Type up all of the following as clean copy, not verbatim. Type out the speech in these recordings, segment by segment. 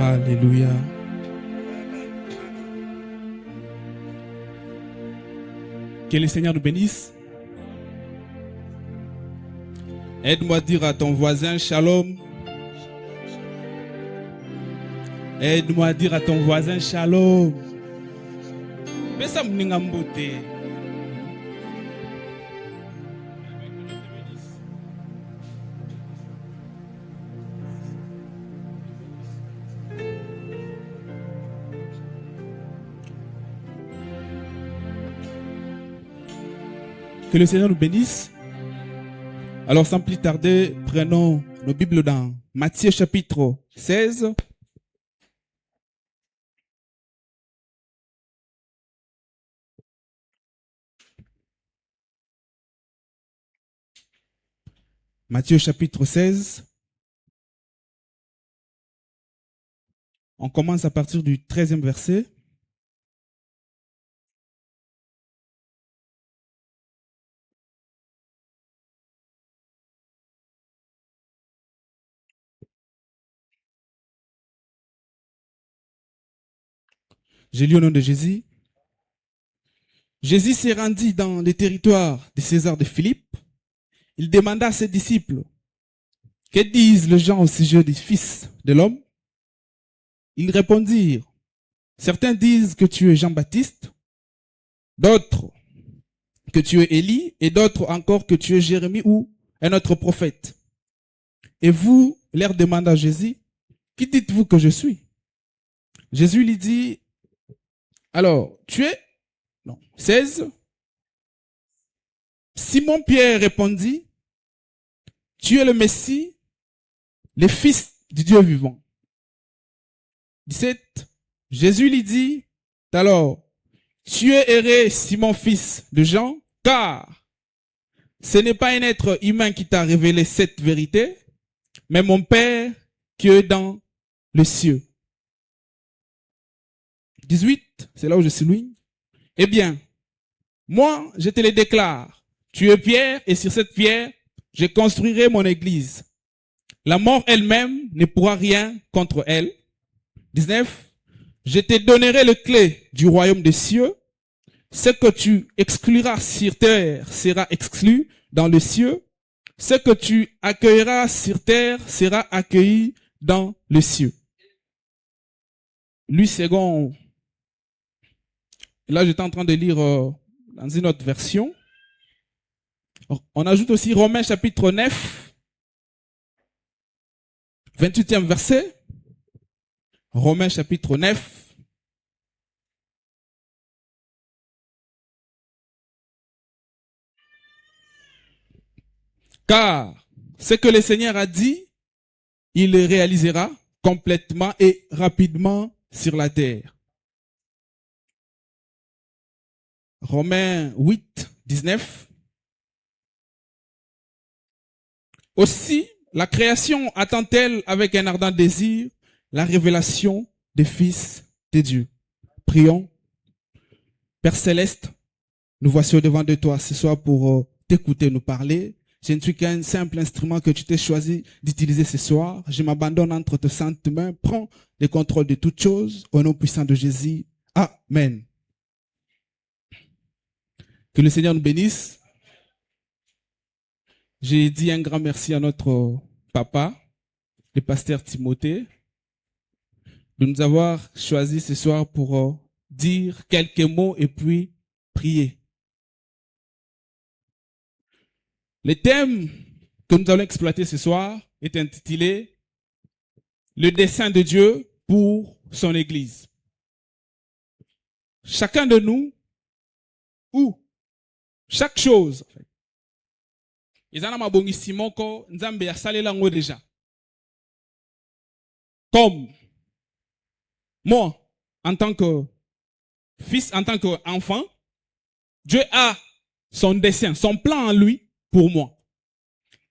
Alléluia. Que le Seigneur nous bénisse. Aide-moi à dire à ton voisin shalom. Aide-moi à dire à ton voisin shalom. Besa mningambote. Que le Seigneur nous bénisse. Alors sans plus tarder, prenons nos Bibles dans Matthieu chapitre 16. Matthieu chapitre 16. On commence à partir du 13e verset. J'ai lu au nom de Jésus. Jésus s'est rendu dans les territoires de César de Philippe. Il demanda à ses disciples, que disent les gens au sujet du Fils de l'homme? Ils répondirent, certains disent que tu es Jean-Baptiste, d'autres que tu es Élie, et d'autres encore que tu es Jérémie ou un autre prophète. Et vous, leur demanda Jésus, qui dites-vous que je suis? Jésus lui dit, alors, tu es? Non. 16. Simon-Pierre répondit, tu es le Messie, le Fils du Dieu vivant. 17. Jésus lui dit, alors, tu es erré, Simon, fils de Jean, car ce n'est pas un être humain qui t'a révélé cette vérité, mais mon Père qui est dans le cieux. 18, c'est là où je souligne. Eh bien, moi, je te le déclare, tu es Pierre, et sur cette pierre, je construirai mon église. La mort elle-même ne pourra rien contre elle. 19, je te donnerai les clés du royaume des cieux. Ce que tu excluras sur terre sera exclu dans les cieux. Ce que tu accueilleras sur terre sera accueilli dans les cieux. Lui, second. Là, j'étais en train de lire dans une autre version. On ajoute aussi Romains chapitre 9, 28e verset. Romains chapitre 9. Car ce que le Seigneur a dit, il le réalisera complètement et rapidement sur la terre. Romains 8, 19. Aussi, la création attend-elle avec un ardent désir la révélation des fils de Dieu. Prions. Père Céleste, nous voici au devant de toi ce soir pour t'écouter nous parler. Je ne suis qu'un simple instrument que tu t'es choisi d'utiliser ce soir. Je m'abandonne entre tes saintes mains. Prends le contrôle de toutes choses. Au nom puissant de Jésus. Amen. Que le Seigneur nous bénisse. J'ai dit un grand merci à notre papa, le pasteur Timothée, de nous avoir choisi ce soir pour dire quelques mots et puis prier. Le thème que nous allons exploiter ce soir est intitulé « Le dessein de Dieu pour son Église ». Chacun de nous, ou chaque chose, comme moi, en tant que fils, en tant qu'enfant, Dieu a son dessein, son plan en lui pour moi.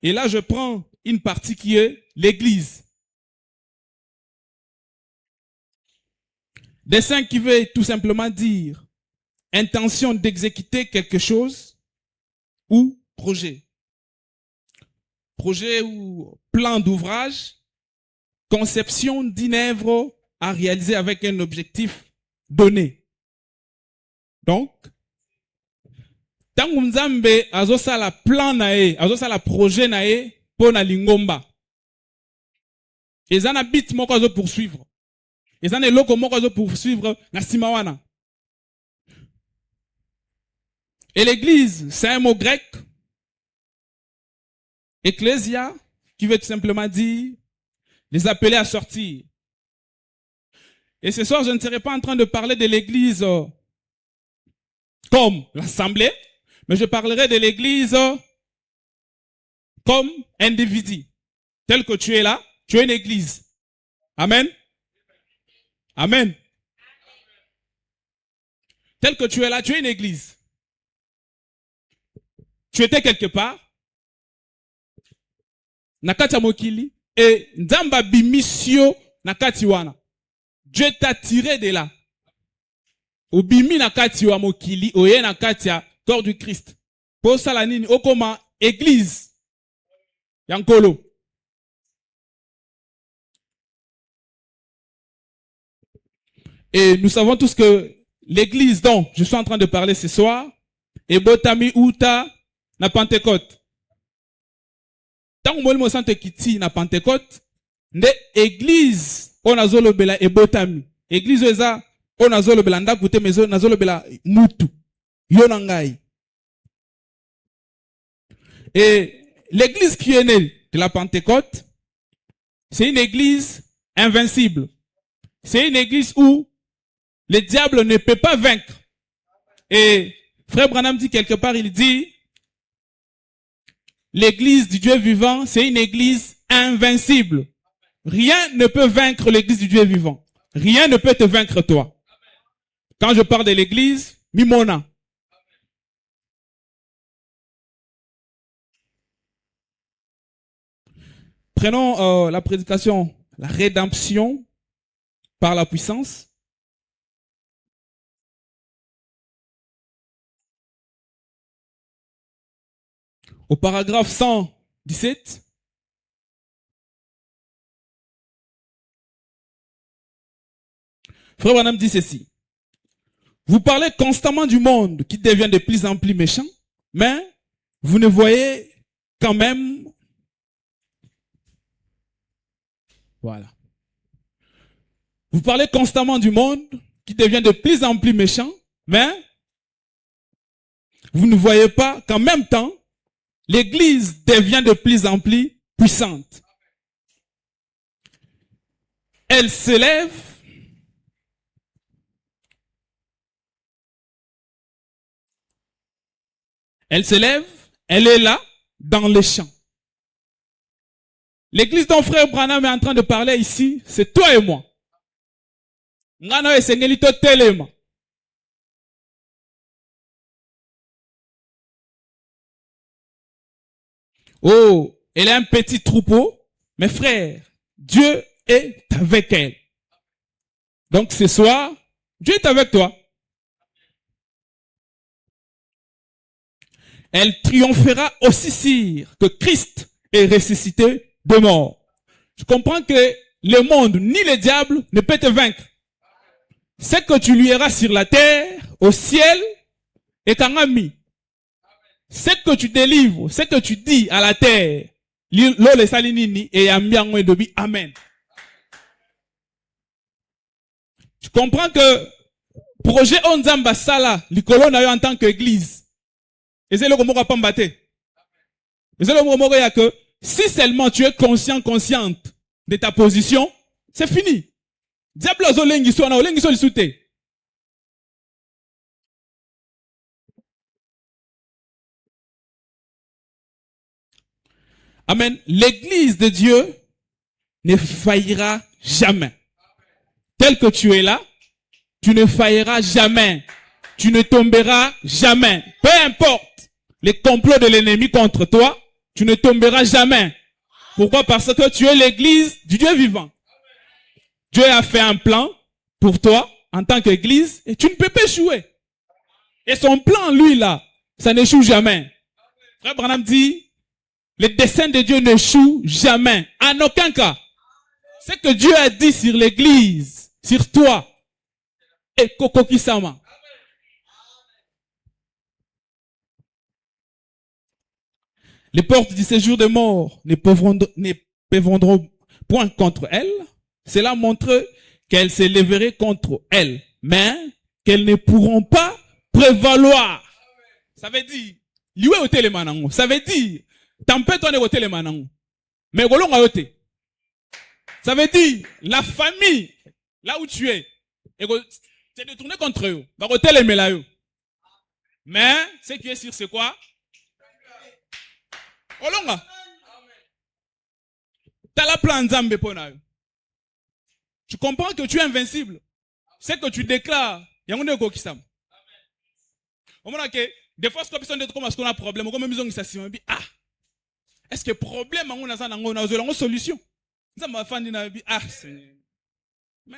Et là, je prends une partie qui est l'Église. Dessein qui veut tout simplement dire intention d'exécuter quelque chose ou projet. Projet ou plan d'ouvrage, conception d'une œuvre à réaliser avec un objectif donné. Donc, tangu Nzambe azosala plan na ye, azosala projet na ye po na lingomba. Ezana bit moko azo poursuivre. Ezana eloko moko azo poursuivre na sima wana. Et l'église, c'est un mot grec. Ecclesia, qui veut tout simplement dire les appeler à sortir. Et ce soir, je ne serai pas en train de parler de l'église comme l'assemblée, mais je parlerai de l'église comme individu. Tel que tu es là, tu es une église. Amen. Amen. Tel que tu es là, tu es une église. Tu étais quelque part. Nakati ya mokili. Et Nzamba bimisio nakati wana. Dieu t'a tiré de là. Obimi nakati wa mokili. Oye nakati ya corps du Christ. Po sala nini okoma église. Yankolo. Et nous savons tous que l'église dont je suis en train de parler ce soir est Botami Uta na Pentecôte. Tant que moi sante kiti na Pentecôte, nde église on azolobela e Botami. Église eza on azolobela ndakute mezo nazolobela mutu. Yo na ngai. Et l'église qui est née de la Pentecôte, c'est une église invincible. C'est une église où le diable ne peut pas vaincre. Et Frère Branham dit quelque part, il dit, l'église du Dieu vivant, c'est une église invincible. Rien ne peut vaincre l'église du Dieu vivant. Rien ne peut te vaincre toi. Quand je parle de l'église, Mimona. Prenons la prédication, la rédemption par la puissance. Au paragraphe 117, Frère Branham dit ceci. Vous parlez constamment du monde qui devient de plus en plus méchant, mais vous ne voyez quand même... Voilà. Vous parlez constamment du monde qui devient de plus en plus méchant, mais vous ne voyez pas qu'en même temps, l'église devient de plus en plus puissante. Elle s'élève. Elle s'élève. Elle est là, dans les champs. L'église dont Frère Branham est en train de parler ici, c'est toi et moi. Ngano esengelito telema. Oh, elle est un petit troupeau, mais frère, Dieu est avec elle. Donc ce soir, Dieu est avec toi. Elle triomphera aussi sûr que Christ est ressuscité de mort. Je comprends que le monde ni le diable ne peut te vaincre. Ce que tu lui iras sur la terre, au ciel, est un ami. Ce que tu délivres, ce que tu dis à la terre, l'ole salinini et ambiango et dobi, amen. Tu comprends que projet Onzamba Sala, l'icolo n'a eu en tant qu'église. Et c'est le mot à pambate. Et c'est le mot à que si seulement tu es conscient, consciente de ta position, c'est fini. Diable a zolengi so na olengi so lisute. Amen. L'église de Dieu ne faillira jamais. Tel que tu es là, tu ne failliras jamais. Tu ne tomberas jamais. Peu importe les complots de l'ennemi contre toi, tu ne tomberas jamais. Pourquoi? Parce que tu es l'église du Dieu vivant. Dieu a fait un plan pour toi en tant qu'église et tu ne peux pas échouer. Et son plan, lui, là, ça n'échoue jamais. Frère Branham dit, le dessein de Dieu n'échoue jamais, en aucun cas. Ce que Dieu a dit sur l'église, sur toi. Et Koko Kisama. Les portes du séjour de mort ne pévrondront point contre elle. Cela montre qu'elles s'élèveraient contre elle, mais qu'elles ne pourront pas prévaloir. Ça veut dire, ça veut dire, tempête on est manango. Mais golonga yote. Ça veut dire, la famille, là où tu es, c'est de tourner contre eux. Mais, ce qui est sûr, c'est quoi? Olonga. T'as la plan Nzambe pona. Tu comprends que tu es invincible. C'est que tu déclares. Yangonde ko kisam. On m'a dit, des fois, c'est comme est-ce qu'on a un problème. Comme ils ont ça, ah, est-ce que problème, on a une solution? Ça m'a fait dire, ah, Seigneur. Mais,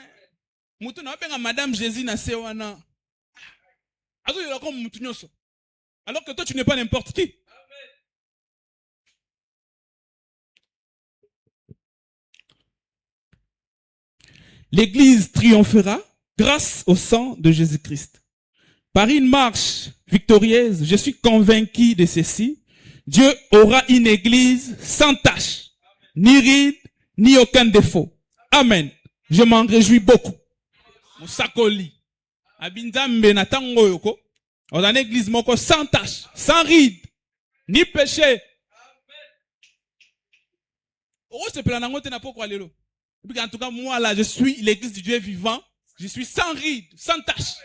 moutou n'a pas Madame Jésus na sewana. Alors que toi, tu n'es pas n'importe qui. L'Église triomphera grâce au sang de Jésus-Christ. Par une marche victorieuse, je suis convaincu de ceci. Dieu aura une Église sans tache, ni ride, ni aucun défaut. Amen. Je m'en réjouis beaucoup. Musakoli. Abinzambe na tango yoko. On a une Église moko sans tache, sans ride, ni péché. Oh, c'est plein d'angote n'a pas quoi lelo. En tout cas, moi là, je suis l'Église du Dieu vivant. Je suis sans ride, sans tache.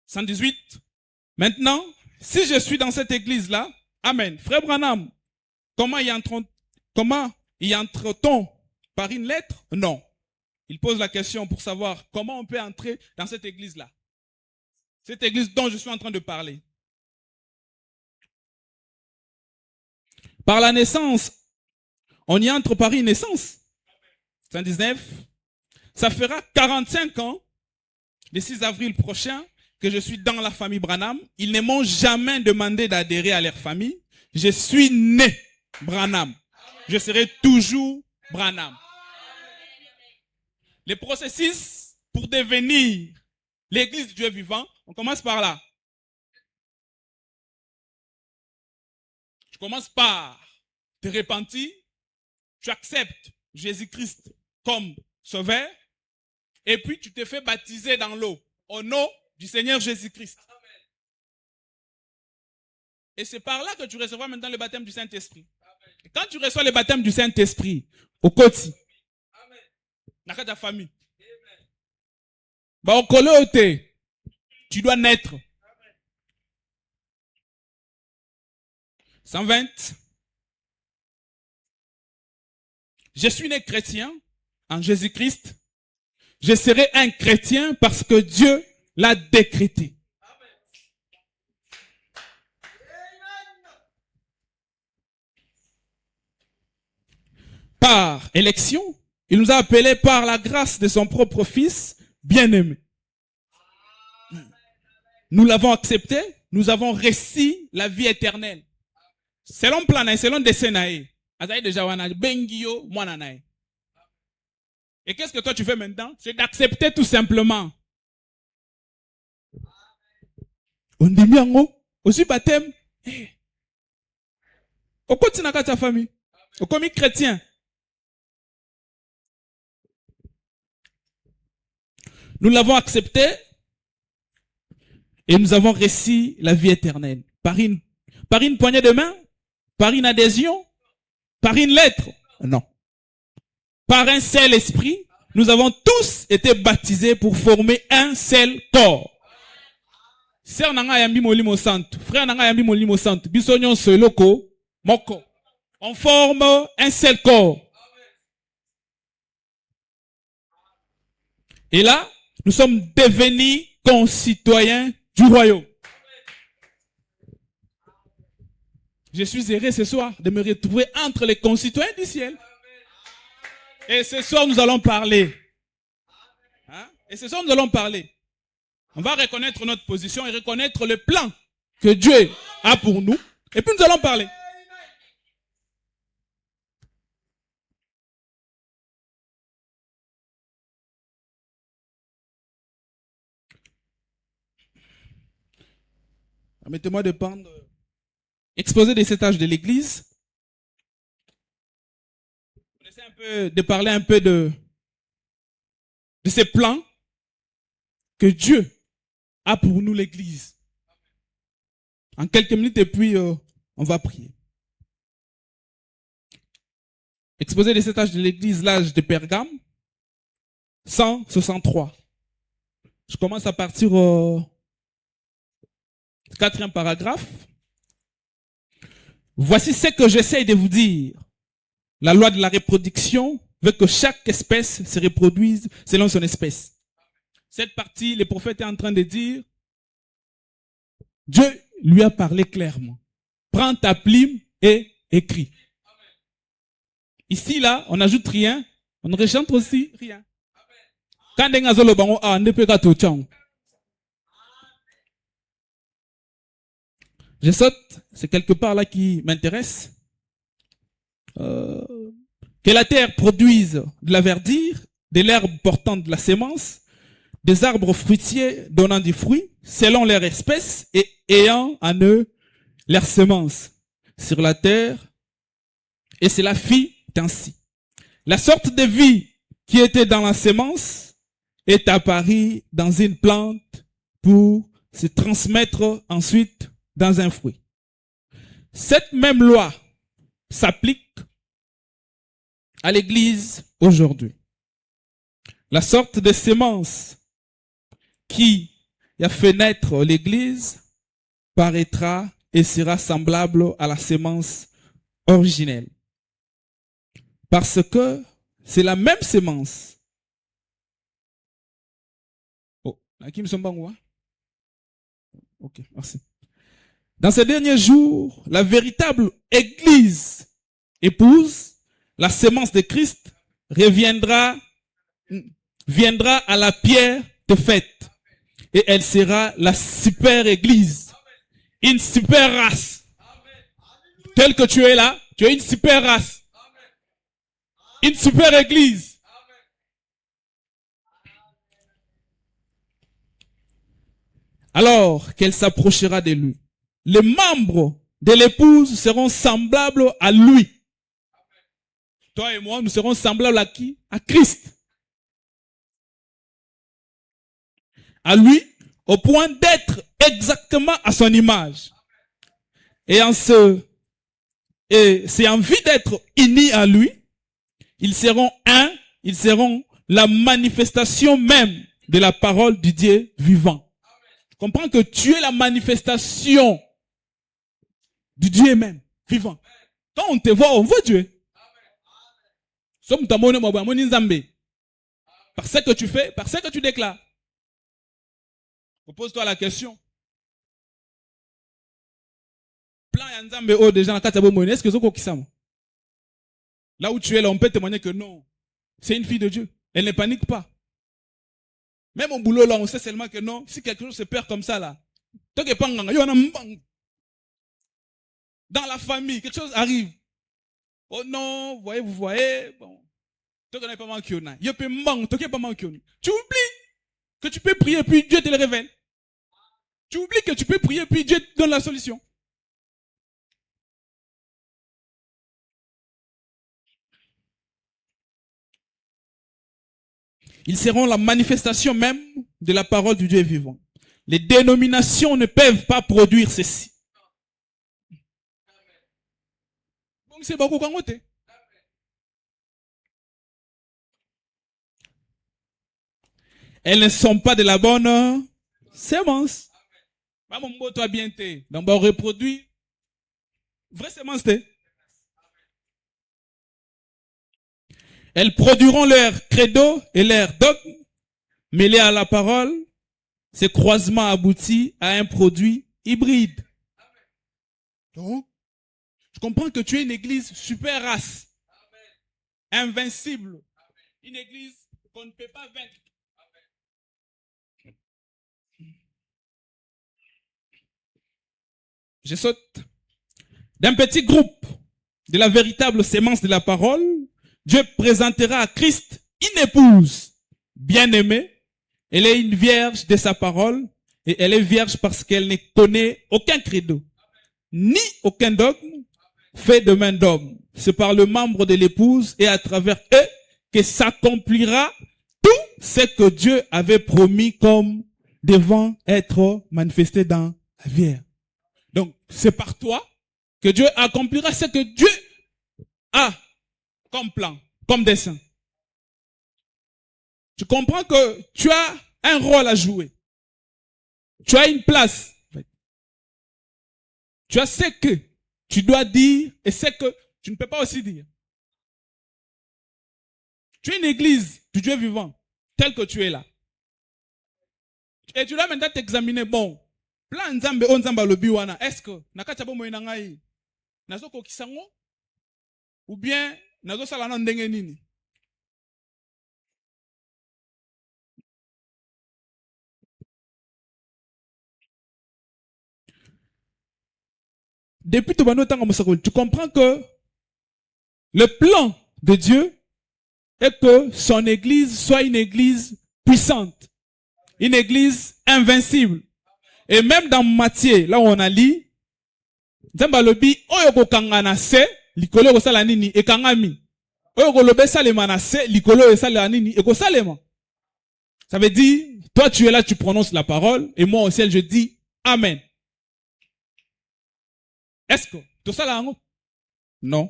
« 118. Maintenant, si je suis dans cette église-là, Amen. Frère Branham, comment y entre-t-on par une lettre? Non. Il pose la question pour savoir comment on peut entrer dans cette église-là. Cette église dont je suis en train de parler. Par la naissance, on y entre par une naissance. 119. Ça fera 45 ans, le 6 avril prochain, que je suis dans la famille Branham. Ils ne m'ont jamais demandé d'adhérer à leur famille. Je suis né Branham. Je serai toujours Branham. Le processus pour devenir l'église du Dieu vivant, on commence par là. Tu commences par te repentir. Tu acceptes Jésus-Christ comme sauveur. Et puis tu te fais baptiser dans l'eau au nom du Seigneur Jésus-Christ. Et c'est par là que tu recevras maintenant le baptême du Saint-Esprit. Et quand tu reçois le baptême du Saint-Esprit, au Koti, dans ta famille, bah, au Kolote, tu dois naître. 120. Je suis né chrétien en Jésus-Christ. Je serai un chrétien parce que Dieu l'a décrété. Par élection, il nous a appelés par la grâce de son propre Fils bien-aimé. Nous l'avons accepté, nous avons reçu la vie éternelle. Selon plan, selon dessin. Et qu'est-ce que toi tu fais maintenant? C'est d'accepter tout simplement. On dit bien aussi baptême. Au continent de ta famille. Au commis chrétien. Nous l'avons accepté et nous avons reçu la vie éternelle. Par une poignée de main? Par une adhésion? Par une lettre? Non. Par un seul esprit, nous avons tous été baptisés pour former un seul corps. Sœur nanga yambi molimo santo, frère nanga yambi molimo santo, bisonyon seloko, moko. On forme un seul corps. Et là, nous sommes devenus concitoyens du royaume. Je suis heureux ce soir de me retrouver entre les concitoyens du ciel. Et ce soir, nous allons parler. Hein? Et ce soir, nous allons parler. On va reconnaître notre position et reconnaître le plan que Dieu a pour nous. Et puis, nous allons parler. Permettez-moi de prendre exposé des 7 âges de l'Église. On essaie un peu de parler un peu de ces plans que Dieu a pour nous l'Église. En quelques minutes et puis on va prier. Exposé des 7 âges de l'Église, l'âge de Pergame, 163. Je commence à partir au 4e paragraphe. Voici ce que j'essaie de vous dire. La loi de la reproduction veut que chaque espèce se reproduise selon son espèce. Cette partie, le prophète est en train de dire, Dieu lui a parlé clairement. Prends ta plume et écris. Ici, là, on n'ajoute rien, on ne rechante aussi rien. Quand je saute, c'est quelque part là qui m'intéresse. Que la terre produise de la verdure, de l'herbe portant de la sémence, des arbres fruitiers donnant du fruit, selon leur espèce et ayant en eux leur semence sur la terre. Et cela fit ainsi. La sorte de vie qui était dans la sémence est apparue dans une plante pour se transmettre ensuite dans un fruit. Cette même loi s'applique à l'Église aujourd'hui. La sorte de sémence qui a fait naître l'Église paraîtra et sera semblable à la sémence originelle. Parce que c'est la même sémence. Oh, qui me semble moi? Ok, merci. Dans ces derniers jours, la véritable Église épouse, la sémence de Christ, viendra à la pierre de fête. Et elle sera la super Église. Une super race. Tel que tu es là, tu es une super race. Une super Église. Alors qu'elle s'approchera de lui. Les membres de l'épouse seront semblables à lui. Toi et moi, nous serons semblables à qui? À Christ. À lui, au point d'être exactement à son image. Et c'est en vue d'être unis à lui, ils seront un, ils seront la manifestation même de la parole du Dieu vivant. Tu comprends que tu es la manifestation du Dieu même, vivant. Quand on te voit, on voit Dieu. Par ce que tu fais, par ce que tu déclares. Pose-toi la question. Plan Yanzambe, oh, déjà, est-ce que c'est là où tu es là, on peut témoigner que non. C'est une fille de Dieu. Elle ne panique pas. Même au boulot là, on sait seulement que non. Si quelque chose se perd comme ça là, dans la famille, quelque chose arrive. Oh non, vous voyez, bon. Tu oublies que tu peux prier puis Dieu te le révèle. Tu oublies que tu peux prier puis Dieu te donne la solution. Ils seront la manifestation même de la parole du Dieu vivant. Les dénominations ne peuvent pas produire ceci. C'est beaucoup quand on elles ne sont pas de la bonne sémence. Toi bien t'es. Donc on reproduit vraie sémence t'es. Elles produiront leur credo et leur dogme mêlés à la parole. Ce croisement aboutit à un produit hybride. Donc, je comprends que tu es une église super race. Invincible. Une église qu'on ne peut pas vaincre. Je saute. D'un petit groupe de la véritable sémence de la parole, Dieu présentera à Christ une épouse bien-aimée. Elle est une vierge de sa parole. Et elle est vierge parce qu'elle ne connaît aucun credo, ni aucun dogme fait de main d'homme. C'est par le membre de l'épouse et à travers eux que s'accomplira tout ce que Dieu avait promis comme devant être manifesté dans la Vierge. Donc, c'est par toi que Dieu accomplira ce que Dieu a comme plan, comme dessein. Tu comprends que tu as un rôle à jouer. Tu as une place. Tu as ce que tu dois dire et ce que tu ne peux pas aussi dire. Tu es une église du Dieu vivant, tel que tu es là. Et tu dois maintenant t'examiner. Bon, plan nzambe o nzamba lobi wana, est-ce que nakati bo moyena ngai nazo ko kisango ou bien nazo sala na ndenge nini? Depuis tout temps, tu comprends que le plan de Dieu est que son église soit une église puissante, une église invincible. Et même dans Matthieu, là où on a lu, Nzamba lobi oyo ko kangana se likolo ko sala nini e kangami. Oyo ko lobe salema na se likolo e sala nini e ko salema. Ça veut dire toi tu es là, tu prononces la parole et moi au ciel je dis amen. Est-ce que tout ça là? Non.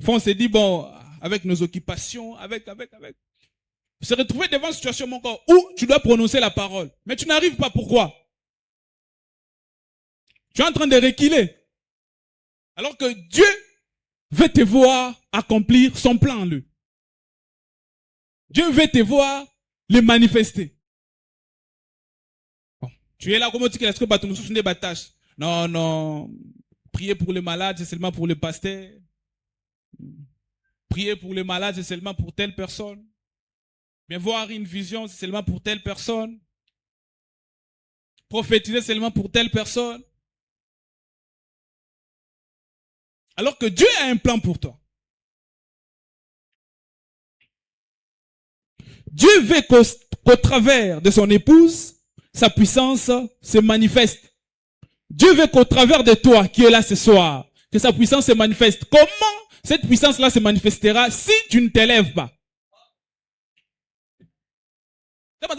On s'est dit bon, avec nos occupations, avec. Se retrouver devant une situation mon corps où tu dois prononcer la parole, mais tu n'arrives pas. Pourquoi? Tu es en train de reculer. Alors que Dieu veut te voir accomplir son plan en lui. Dieu veut te voir le manifester. Bon. Tu es là, comment tu dis que nous sommes des batages? Non, non. Prier pour les malades, c'est seulement pour le pasteur. Prier pour les malades, c'est seulement pour telle personne. Mais voir une vision, c'est seulement pour telle personne. Prophétiser seulement pour telle personne. Alors que Dieu a un plan pour toi. Dieu veut qu'au travers de son épouse, sa puissance se manifeste. Dieu veut qu'au travers de toi qui es là ce soir, que sa puissance se manifeste. Comment cette puissance-là se manifestera si tu ne t'élèves pas?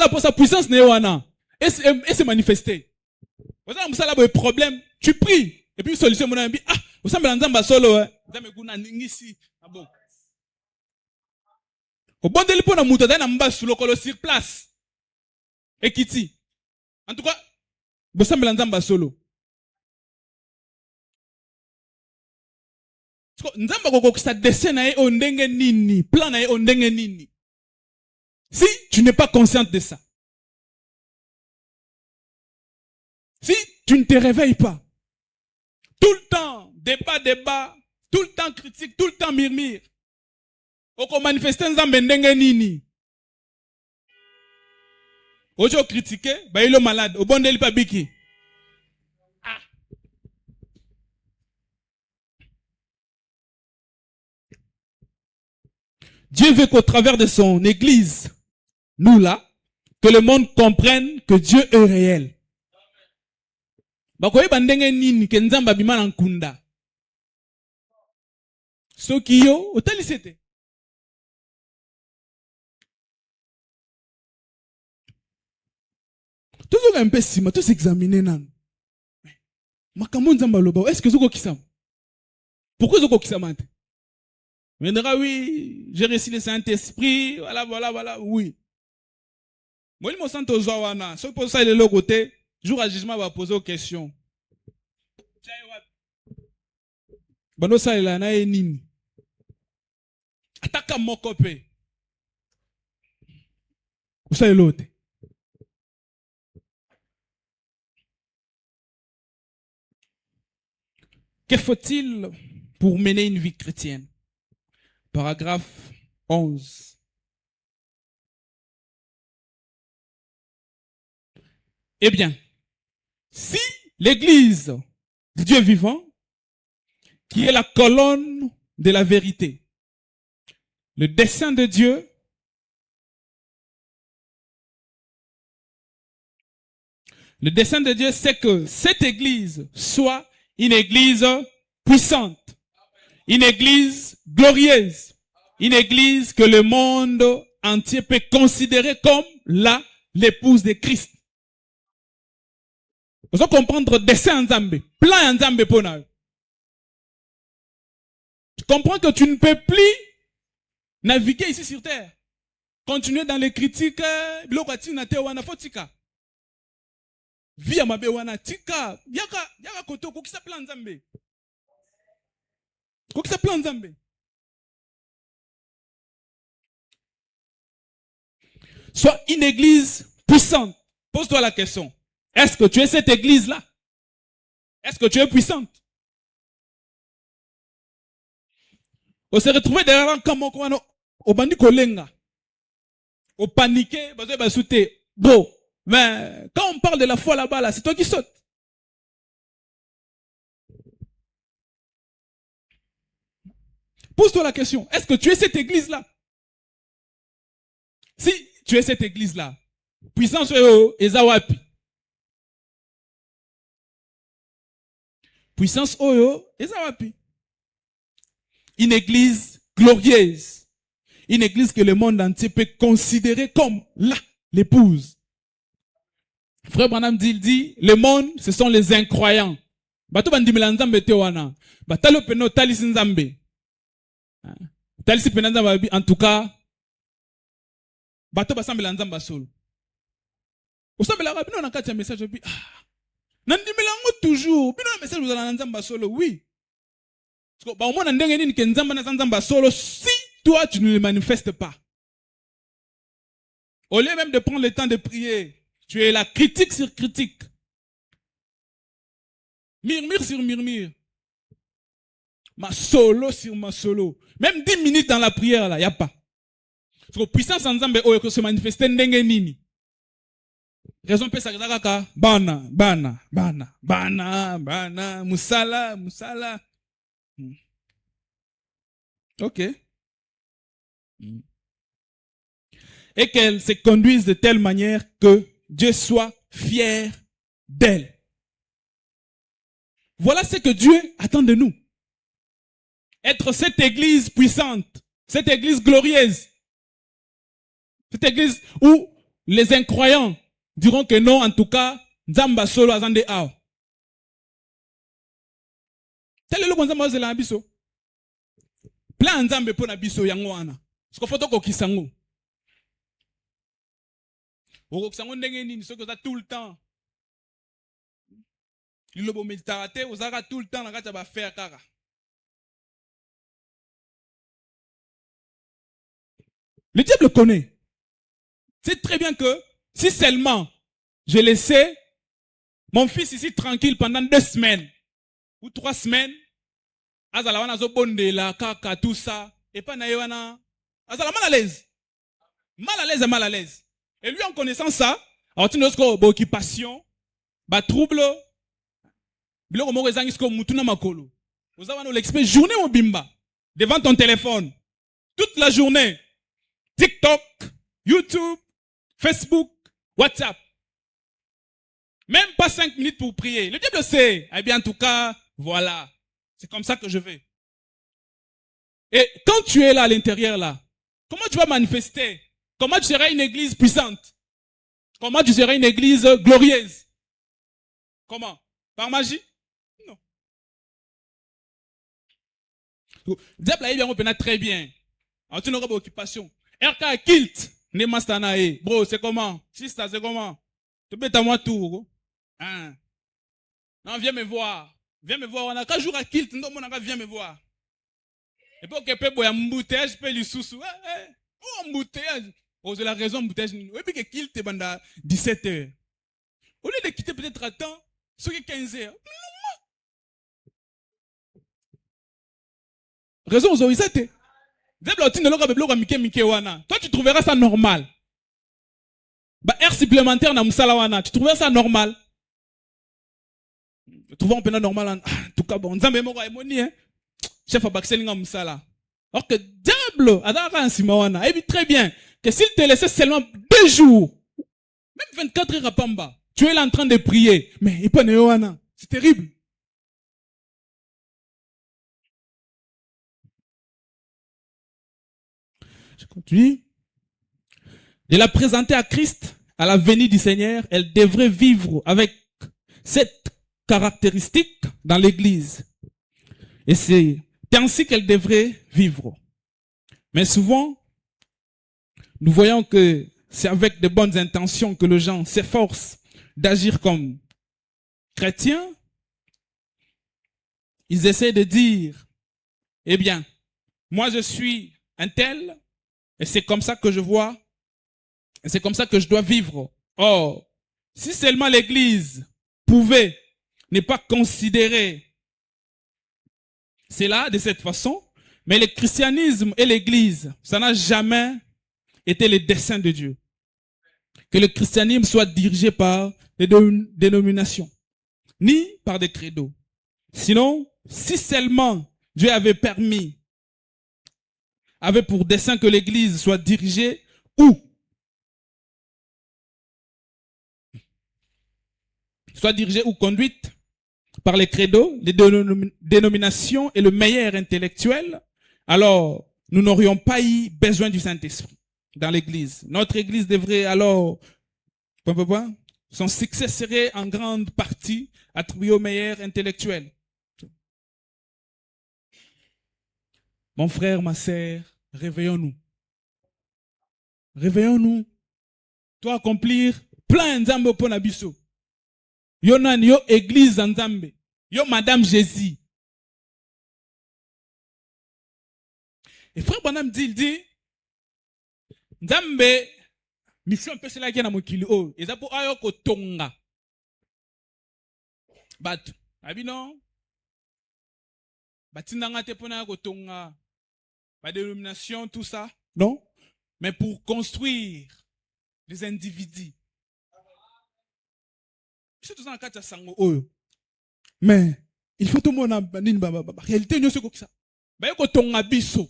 Pour sa puissance n'est pas et se manifester. Vous avez un problème, tu pries. Et puis, solution, mon ami, vous avez un solo, au bon délai pour la moutada, na sur le sur place. Et Kiti. En tout cas, vous avez un solo. Nzamba koko sa dessin na e ondenge nini, plan na e ondenge nini. Si tu n'es pas consciente de ça, si tu ne te réveilles pas, tout le temps, débat, tout le temps critique, tout le temps murmure, oko manifester nzambe ndenge nini. Ojo critiquer, ba ilo malade, obondeli pa biki. Dieu veut qu'au travers de son église, nous là, que le monde comprenne que Dieu est réel. Bakoye bandenge nini ke nzamba bima na nkunda. Soki yo otalisete. Toujours un peu sima, tous examiner nan. Makambo nzamba loba, est-ce que zoko kisama? Pourquoi zoko kisama? Vendra oui, j'ai reçu le Saint-Esprit, voilà, oui. Moi, il me sens aux oies, ce pour ça, il est le côté, jour à jugement, va poser aux questions. Bano ça, il en a un nini. Attaque à mon copé. Où ça, il est l'autre? Que faut-il pour mener une vie chrétienne? Paragraphe 11. Eh bien, si l'église du Dieu vivant, qui est la colonne de la vérité, le dessein de Dieu, Le dessein de Dieu, c'est que cette église soit une église puissante, une église glorieuse, une église que le monde entier peut considérer comme l'épouse de Christ. Vous allez comprendre dessein en Zambé, plan en Zambé pour nous. Tu comprends que tu ne peux plus naviguer ici sur terre. Continuer dans les critiques, via mabe wana tika yaka koto kokisa plan Nzambe. Kokisa plan Nzambe. Sois une église puissante. Pose-toi la question. Est-ce que tu es cette église-là? Est-ce que tu es puissante? On s'est retrouvé derrière un camion au bandit kolenga. Au paniqué, bon. Mais quand on parle de la foi là-bas, là, c'est toi qui sautes. Pose-toi la question. Est-ce que tu es cette église-là? Si tu es cette église-là, puissance Ezawapi. Puissance Oyo Ezawapi. Une église glorieuse. Une église que le monde entier peut considérer comme l'épouse. Frère Branham dit, le monde, ce sont les incroyants. Bato bandimela nzambe te wana. Batalo peno talisi nzambe. Talisi pena nzambe en tout cas. Bato basambela nzamba solo. Osambela rabino na kati ya message bi nandimela ngo toujours. Bino na message uzala nzamba solo, oui. Parce que ba omona ndenge nini ke nzamba na nzamba solo si toi tu ne le manifestes pas. Au lieu même de prendre le temps de prier, tu es la critique sur critique. Murmure sur murmure. Ma solo sur ma solo. Même 10 minutes dans la prière, là, il n'y a pas. Parce que puissance en Zambé, que se manifester ndenge nini. Raison pesa kaka bana, musala. Ok. Et qu'elle se conduise de telle manière que Dieu soit fier d'elle. Voilà ce que Dieu attend de nous. Être cette église puissante, cette église glorieuse, cette église où les incroyants diront que non, en tout cas, Nzamba solo azande ao. Tel est le bon Nzamba zela biso. Plan Nzambe po na biso yango wana. Siko foto ko kisango. Oko kisango ndenge nini soko za tout le temps. Lilobo méditarate ozaka tout le temps na kati ba faire kaka. Le diable connaît. C'est très bien que si seulement je laissais mon fils ici tranquille pendant 2 semaines ou 3 semaines, azala wana zo bondela kaka tout ça et pas na yewana azala mal à l'aise. Et lui en connaissant ça, alors tu n'as pas occupation, ba trouble, biloko moko ezangi sko mutuna makolo. Ozawana l'expert journée mobimba devant ton téléphone toute la journée. TikTok, YouTube, Facebook, WhatsApp. Même pas 5 minutes pour prier. Le diable sait. Eh bien, en tout cas, voilà. C'est comme ça que je vais. Et quand tu es là à l'intérieur, là, comment tu vas manifester? Comment tu seras une église puissante? Comment tu seras une église glorieuse? Comment? Par magie? Non. Le diable a bien très bien. Alors, tu n'auras pas d'occupation. RK Kilt, Nemastanae. Bro, c'est comment? Sista, c'est comment? Tu peux t'avoir tout. Hein? Non, viens me voir. Viens me voir. On a qu'un jour à Kilt, non, on viens me voir. Et puis, on peut boire un embouteillage, je peux lui sous-sous. Oh, embouteillage. Oh, c'est la raison, embouteillage. Et puis, que Kilt est pendant 17 h. Au lieu de quitter peut-être à temps, ce qui est 15 h. Raison, vous avez été. Toi, tu trouveras ça normal. Bah, air supplémentaire na musalawana, tu trouveras ça normal. Tu trouveras un peu normal en tout cas bon, nzambe moko emoni hein. Chef abaxelinga musala. Alors que diable, adara ansimawana, et très bien que s'il te laissait seulement 2 jours, même 24 heures à Pamba, Tu es là en train de prier. Mais il peut pas. C'est terrible. Je continue. De la présenter à Christ, à la venue du Seigneur, elle devrait vivre avec cette caractéristique dans l'église. Et c'est ainsi qu'elle devrait vivre. Mais souvent, nous voyons que c'est avec de bonnes intentions que les gens s'efforcent d'agir comme chrétiens. Ils essaient de dire, eh bien, moi je suis un tel, et c'est comme ça que je vois, et c'est comme ça que je dois vivre. Or, si seulement l'Église pouvait ne pas considérer cela de cette façon, mais le christianisme et l'Église, ça n'a jamais été le dessein de Dieu. Que le christianisme soit dirigé par des dénominations, ni par des credos. Sinon, si seulement Dieu avait permis, avait pour dessein que l'Église soit dirigée ou conduite par les credos, les dénominations et le meilleur intellectuel, alors nous n'aurions pas eu besoin du Saint-Esprit dans l'Église. Notre Église devrait alors, son succès serait en grande partie attribué au meilleur intellectuel. Mon frère, ma sœur, réveillons-nous. Réveillons-nous. Toi accomplir plein nzambe pour nabiso. Yo nan yo église nzambe. Yo madame Jésus. Et frère Bonham dit, il dit, nzambe, mission peut cela qui na mokili o. Eza pour ayo ko tonga. Bat, abino. Batindanga te pona ko tonga. Pas de dénomination, tout ça. Non. Mais pour construire les individus. C'est tout ça en cas de sango. Mais il faut tout le monde en réalité, nous sommes comme ça. Mais il faut un abisso.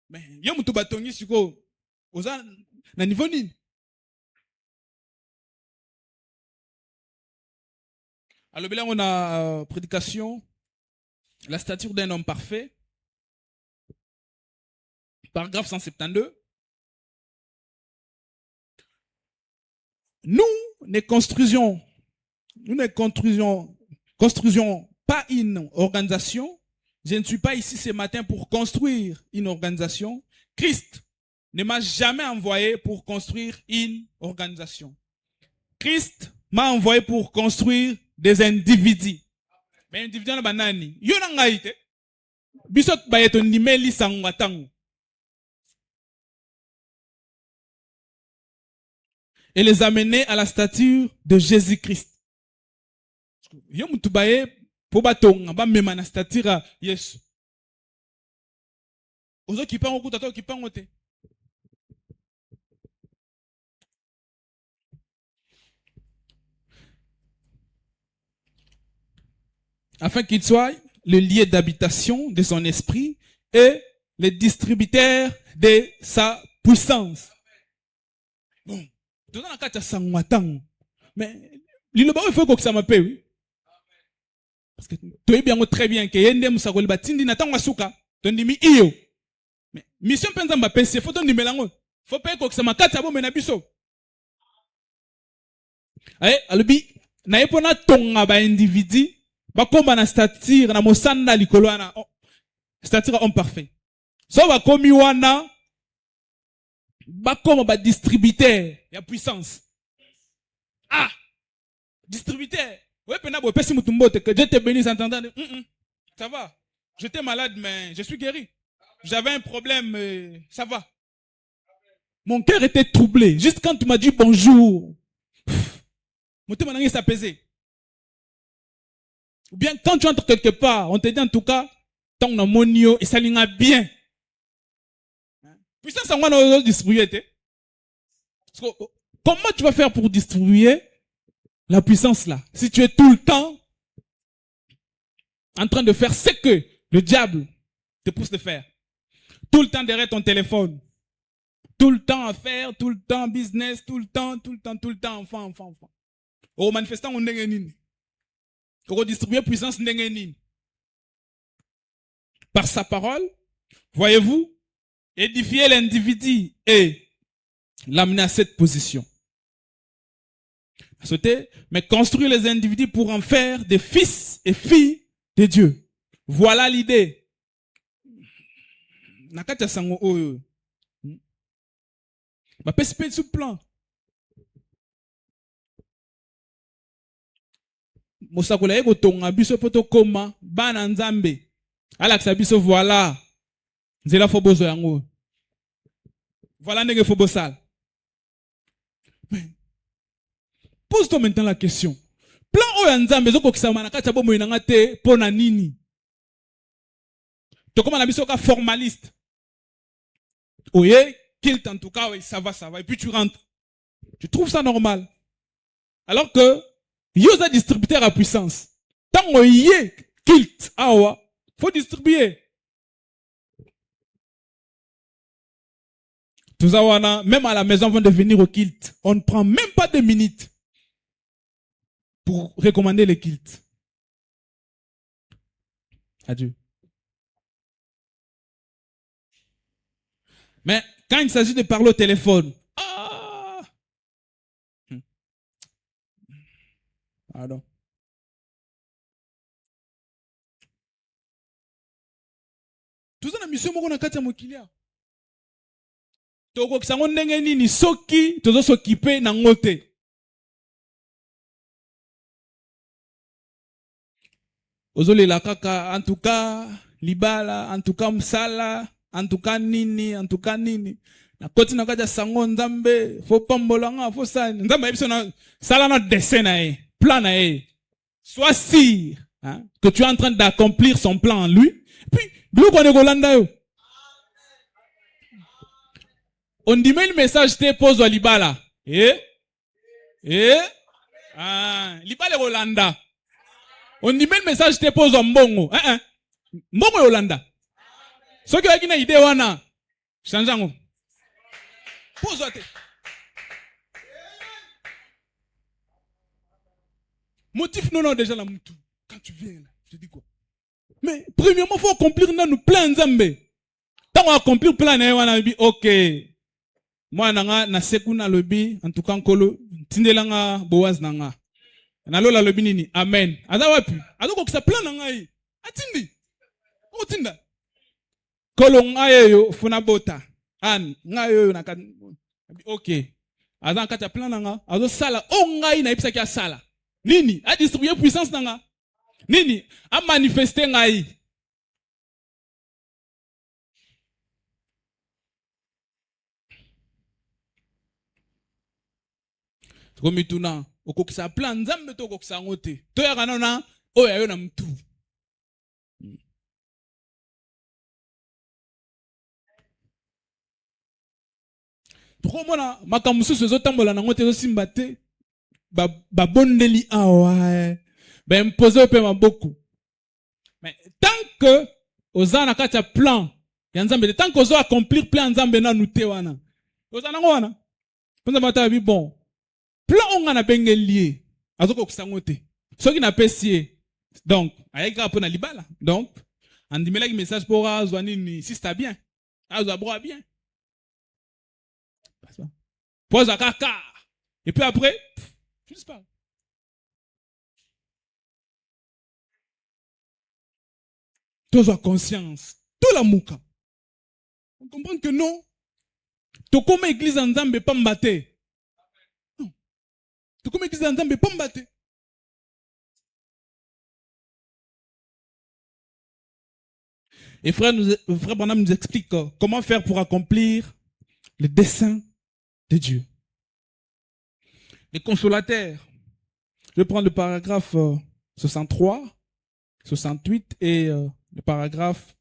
Mais il y a un peu de bâtonnier sur le niveau ni. Alors, là, on a prédication, la stature d'un homme parfait. Paragraphe 172. Nous ne construisions pas une organisation. Je ne suis pas ici ce matin pour construire une organisation. Christ ne m'a jamais envoyé pour construire une organisation. Christ m'a envoyé pour construire des individus. Mais individus na banani. Yo na ngaite. Bisot bayeto nimeli sangwatangu. Et les amener à la stature de Jésus-Christ. Yo mutubaye po batonga ba mema na stature Yesu. Ozo kipango kutato kipango te. Afin qu'il soit le lieu d'habitation de son esprit et le distributeur de sa puissance. Bon. Tout dans la carte sangwatang. Mais liloba il faut que ça m'appelle, oui. Parce que tu es bien très bien que yende musakoli batindi na tangwa suka, tondimi iyo. Mais mission penza mbappe c'est faut tondimi lango. Faut pas que ça m'akata abo mena biso. Alobi na yepona tonga ba individu ba komba na stature na mosanda likolo wana. Stature homme parfait. So ba komi wana ba koma ba distributeur ya puissance. Ah, distributeur. Ouais, penabo pesi mutumbote que Dieu te bénisse en entendant. Ça va. J'étais malade mais je suis guéri. J'avais un problème, ça va. Mon cœur était troublé. Juste quand tu m'as dit bonjour, mon thème s'est apaisé. Ou bien quand tu entres quelque part, on te dit en tout cas, ton amonio et ça l'ira bien. Puissance ça on distribuer. Comment tu vas faire pour distribuer la puissance là? Si tu es tout le temps en train de faire ce que le diable te pousse de faire. Tout le temps derrière ton téléphone. Tout le temps à faire, tout le temps business, tout le temps, enfant. Au manifestant on ndengenini. Au distribuer puissance ndengenini. Par sa parole, voyez-vous, édifier l'individu et l'amener à cette position. Mais construire les individus pour en faire des fils et filles de Dieu. Voilà l'idée. Nakata sango oyo. Ba pesipe sous plan. Mosakola ego tonga biso poto koma bana nzambe. Alaksa biso voilà. Nzela fobozo yango. Voilà ndenge fobosal. Pose-toi maintenant la question. Plan oyo nzambe zoko kisama na kati ya bomo inanga te pona nini? To koma na biso ka formaliste. Oye, kilt en tout cas, oui, ça va. Et puis tu rentres. Tu trouves ça normal? Alors que, yosa distributeur à puissance. Tant oye, kilt, awa, faut distribuer. Tous awana, même à la maison, vont devenir au kilt. On ne prend même pas 2 minutes pour recommander les kilts. Adieu. Mais quand il s'agit de parler au téléphone, pardon. Tout ça na mission moko na kati ya mokilia. Toko kisango ndenge nini soki tozo s'occuper na ngote. Ozole la kaka en tout cas libala, en tout cas msala, en tout cas nini. Na koti na kati ya sango nzambe, faut pambolanga, faut ça. Nzambe ebiso na sala na dessin na e, plan na e. Sois sûr, hein, que tu es en train d'accomplir son plan en lui. Puis, blou kone golanda yo. On dit mais le message te pose au libala. Libala Rolanda. On dit mais le message te pose au mbongo. Mbongo Rolanda. Ce qui est une idée wana. Changeango. Pose-toi. Motif non déjà la moutou. Quand tu viens là, je te dis quoi? Mais premièrement, il faut accomplir nous plein Nzambe. Quand on accomplit plein Nzambe, ok. Moi na sekuna lobi en tout cas nkolo tindelanga Boaz nanga. Na lola lobi nini? Amen. Aza wapi? Azo ko kisa plan nanga yi. Atindi. O tinda. Kolo ngaye yo funa bota. An ngaye yo na ok. Aza nkata plan nanga. Azo sala o ngai na ipisa kia sala. Nini? A distribuer puissance nanga. Nini? A manifester ngai. Comme tuna okokisa plan nzambe to okokisa ngote to ya kanona oya yo na mtu to mona makamususu ezotambola na ngote ezosimba te ba bondeli awa ba imposer pe maboko. Mais tant que oza na kati ya plan ya nzambe, tant que ozo accomplir plan nzambe na nute wana oza nango wana ponza mata bi bon plan onga na bengelier azoko kusangote soki na pesie donc ayeka po na libala donc andimela ki message pour azwa nini si c'est bien azwa bro bien pose kaka et puis après je sais pas tous a conscience tout la muka on comprend que non to comme église en Nzambe pas mbaté. Tu comme église nzambe pambate. Et frère Branham nous explique comment faire pour accomplir le dessein de Dieu. Les consolateurs. Je prends le paragraphe 63, 68 et le paragraphe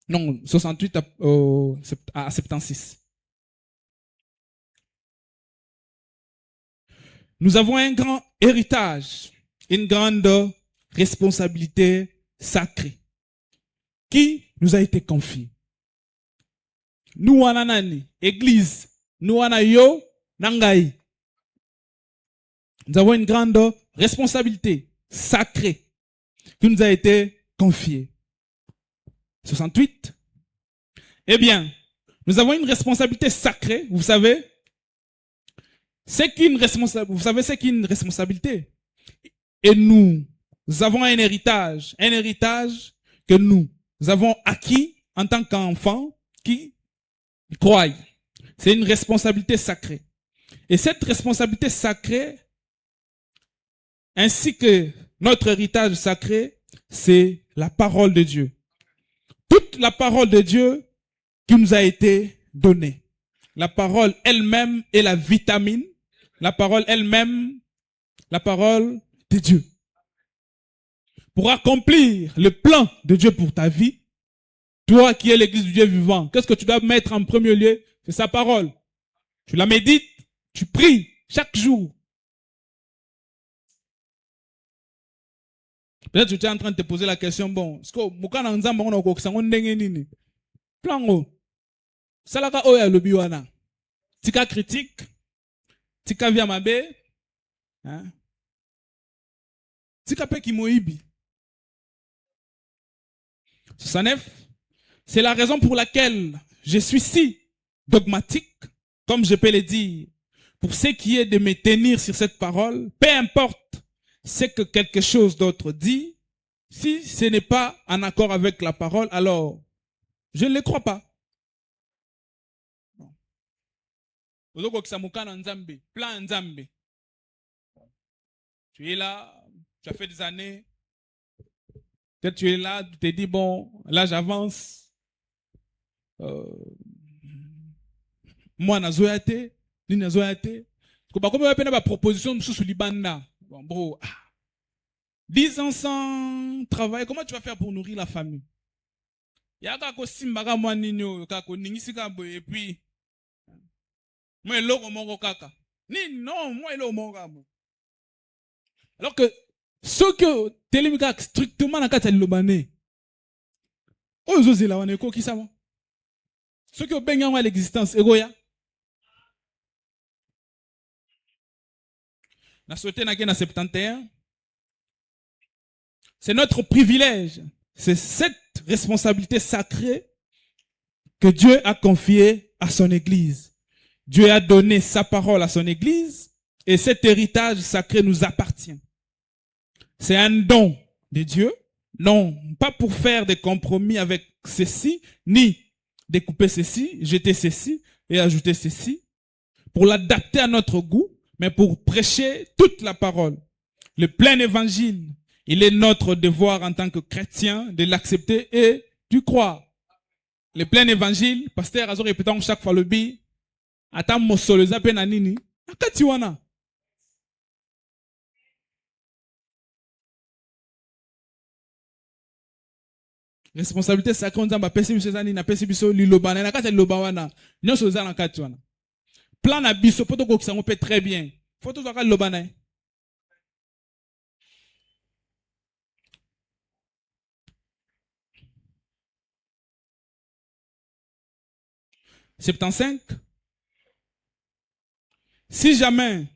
68 à 76. Nous avons un grand héritage, une grande responsabilité sacrée qui nous a été confiée. Nous wananani, église, nous wana yo nangai. Nous avons une grande responsabilité sacrée qui nous a été confiée. 68. Eh bien, nous avons une responsabilité sacrée, vous savez. Vous savez, c'est qu'une responsabilité. Et nous avons un héritage que nous avons acquis en tant qu'enfants qui croient. C'est une responsabilité sacrée. Et cette responsabilité sacrée, ainsi que notre héritage sacré, c'est la parole de Dieu. Toute la parole de Dieu qui nous a été donnée. La parole elle-même est la vitamine. La parole elle-même, la parole de Dieu. Pour accomplir le plan de Dieu pour ta vie, toi qui es l'église du Dieu vivant, qu'est-ce que tu dois mettre en premier lieu? C'est sa parole. Tu la médites, tu pries chaque jour. Peut-être que tu es en train de te poser la question, bon, est-ce que Mukana Nzamba on a quoi que ça on nini? Plan o. Salaka oya lobi wana. Tika critique, tika via mabe, hein? Tika pe ki moibi. 69. C'est la raison pour laquelle je suis si dogmatique, comme je peux le dire, pour ce qui est de me tenir sur cette parole, peu importe ce que quelque chose d'autre dit, si ce n'est pas en accord avec la parole, alors je ne le crois pas. Tu es là, tu as fait des années, peut-être tu es là, tu te dis, bon, là j'avance. Moi, nazoyate, ni nazoyate. Comme on a une proposition sous libanda. Bon, bro, 10 ans sans travail, comment tu vas faire pour nourrir la famille? Yaka ko simbaga moi ninyo, kako ningisika bo et puis moi loko mongo kaka. Ni non, moi loko mongo. Alors que ceux que télémika strictement na kata lobane. Ozo zela wane ko kisama. Ceux qui ont baigné à l'existence, Egoya. La société n'a qu'à 71. C'est notre privilège. C'est cette responsabilité sacrée que Dieu a confiée à son Église. Dieu a donné sa parole à son Église et cet héritage sacré nous appartient. C'est un don de Dieu. Non, pas pour faire des compromis avec ceci, ni découper ceci, jeter ceci et ajouter ceci, pour l'adapter à notre goût, mais pour prêcher toute la parole. Le plein évangile, il est notre devoir en tant que chrétien de l'accepter et d'y croire. Le plein évangile, pasteur Azor répétant chaque fois le bi, attends mon soleza penanini, akatiwana. Responsabilité sacrée, on dit, bah, pesi biso zani, na pesi biso lilobana, na kati lilobawana, nyonso za na kati wana. Plan na biso, poto ko kisango peut très bien. Faut tout zaka lilobana. 75. Si jamais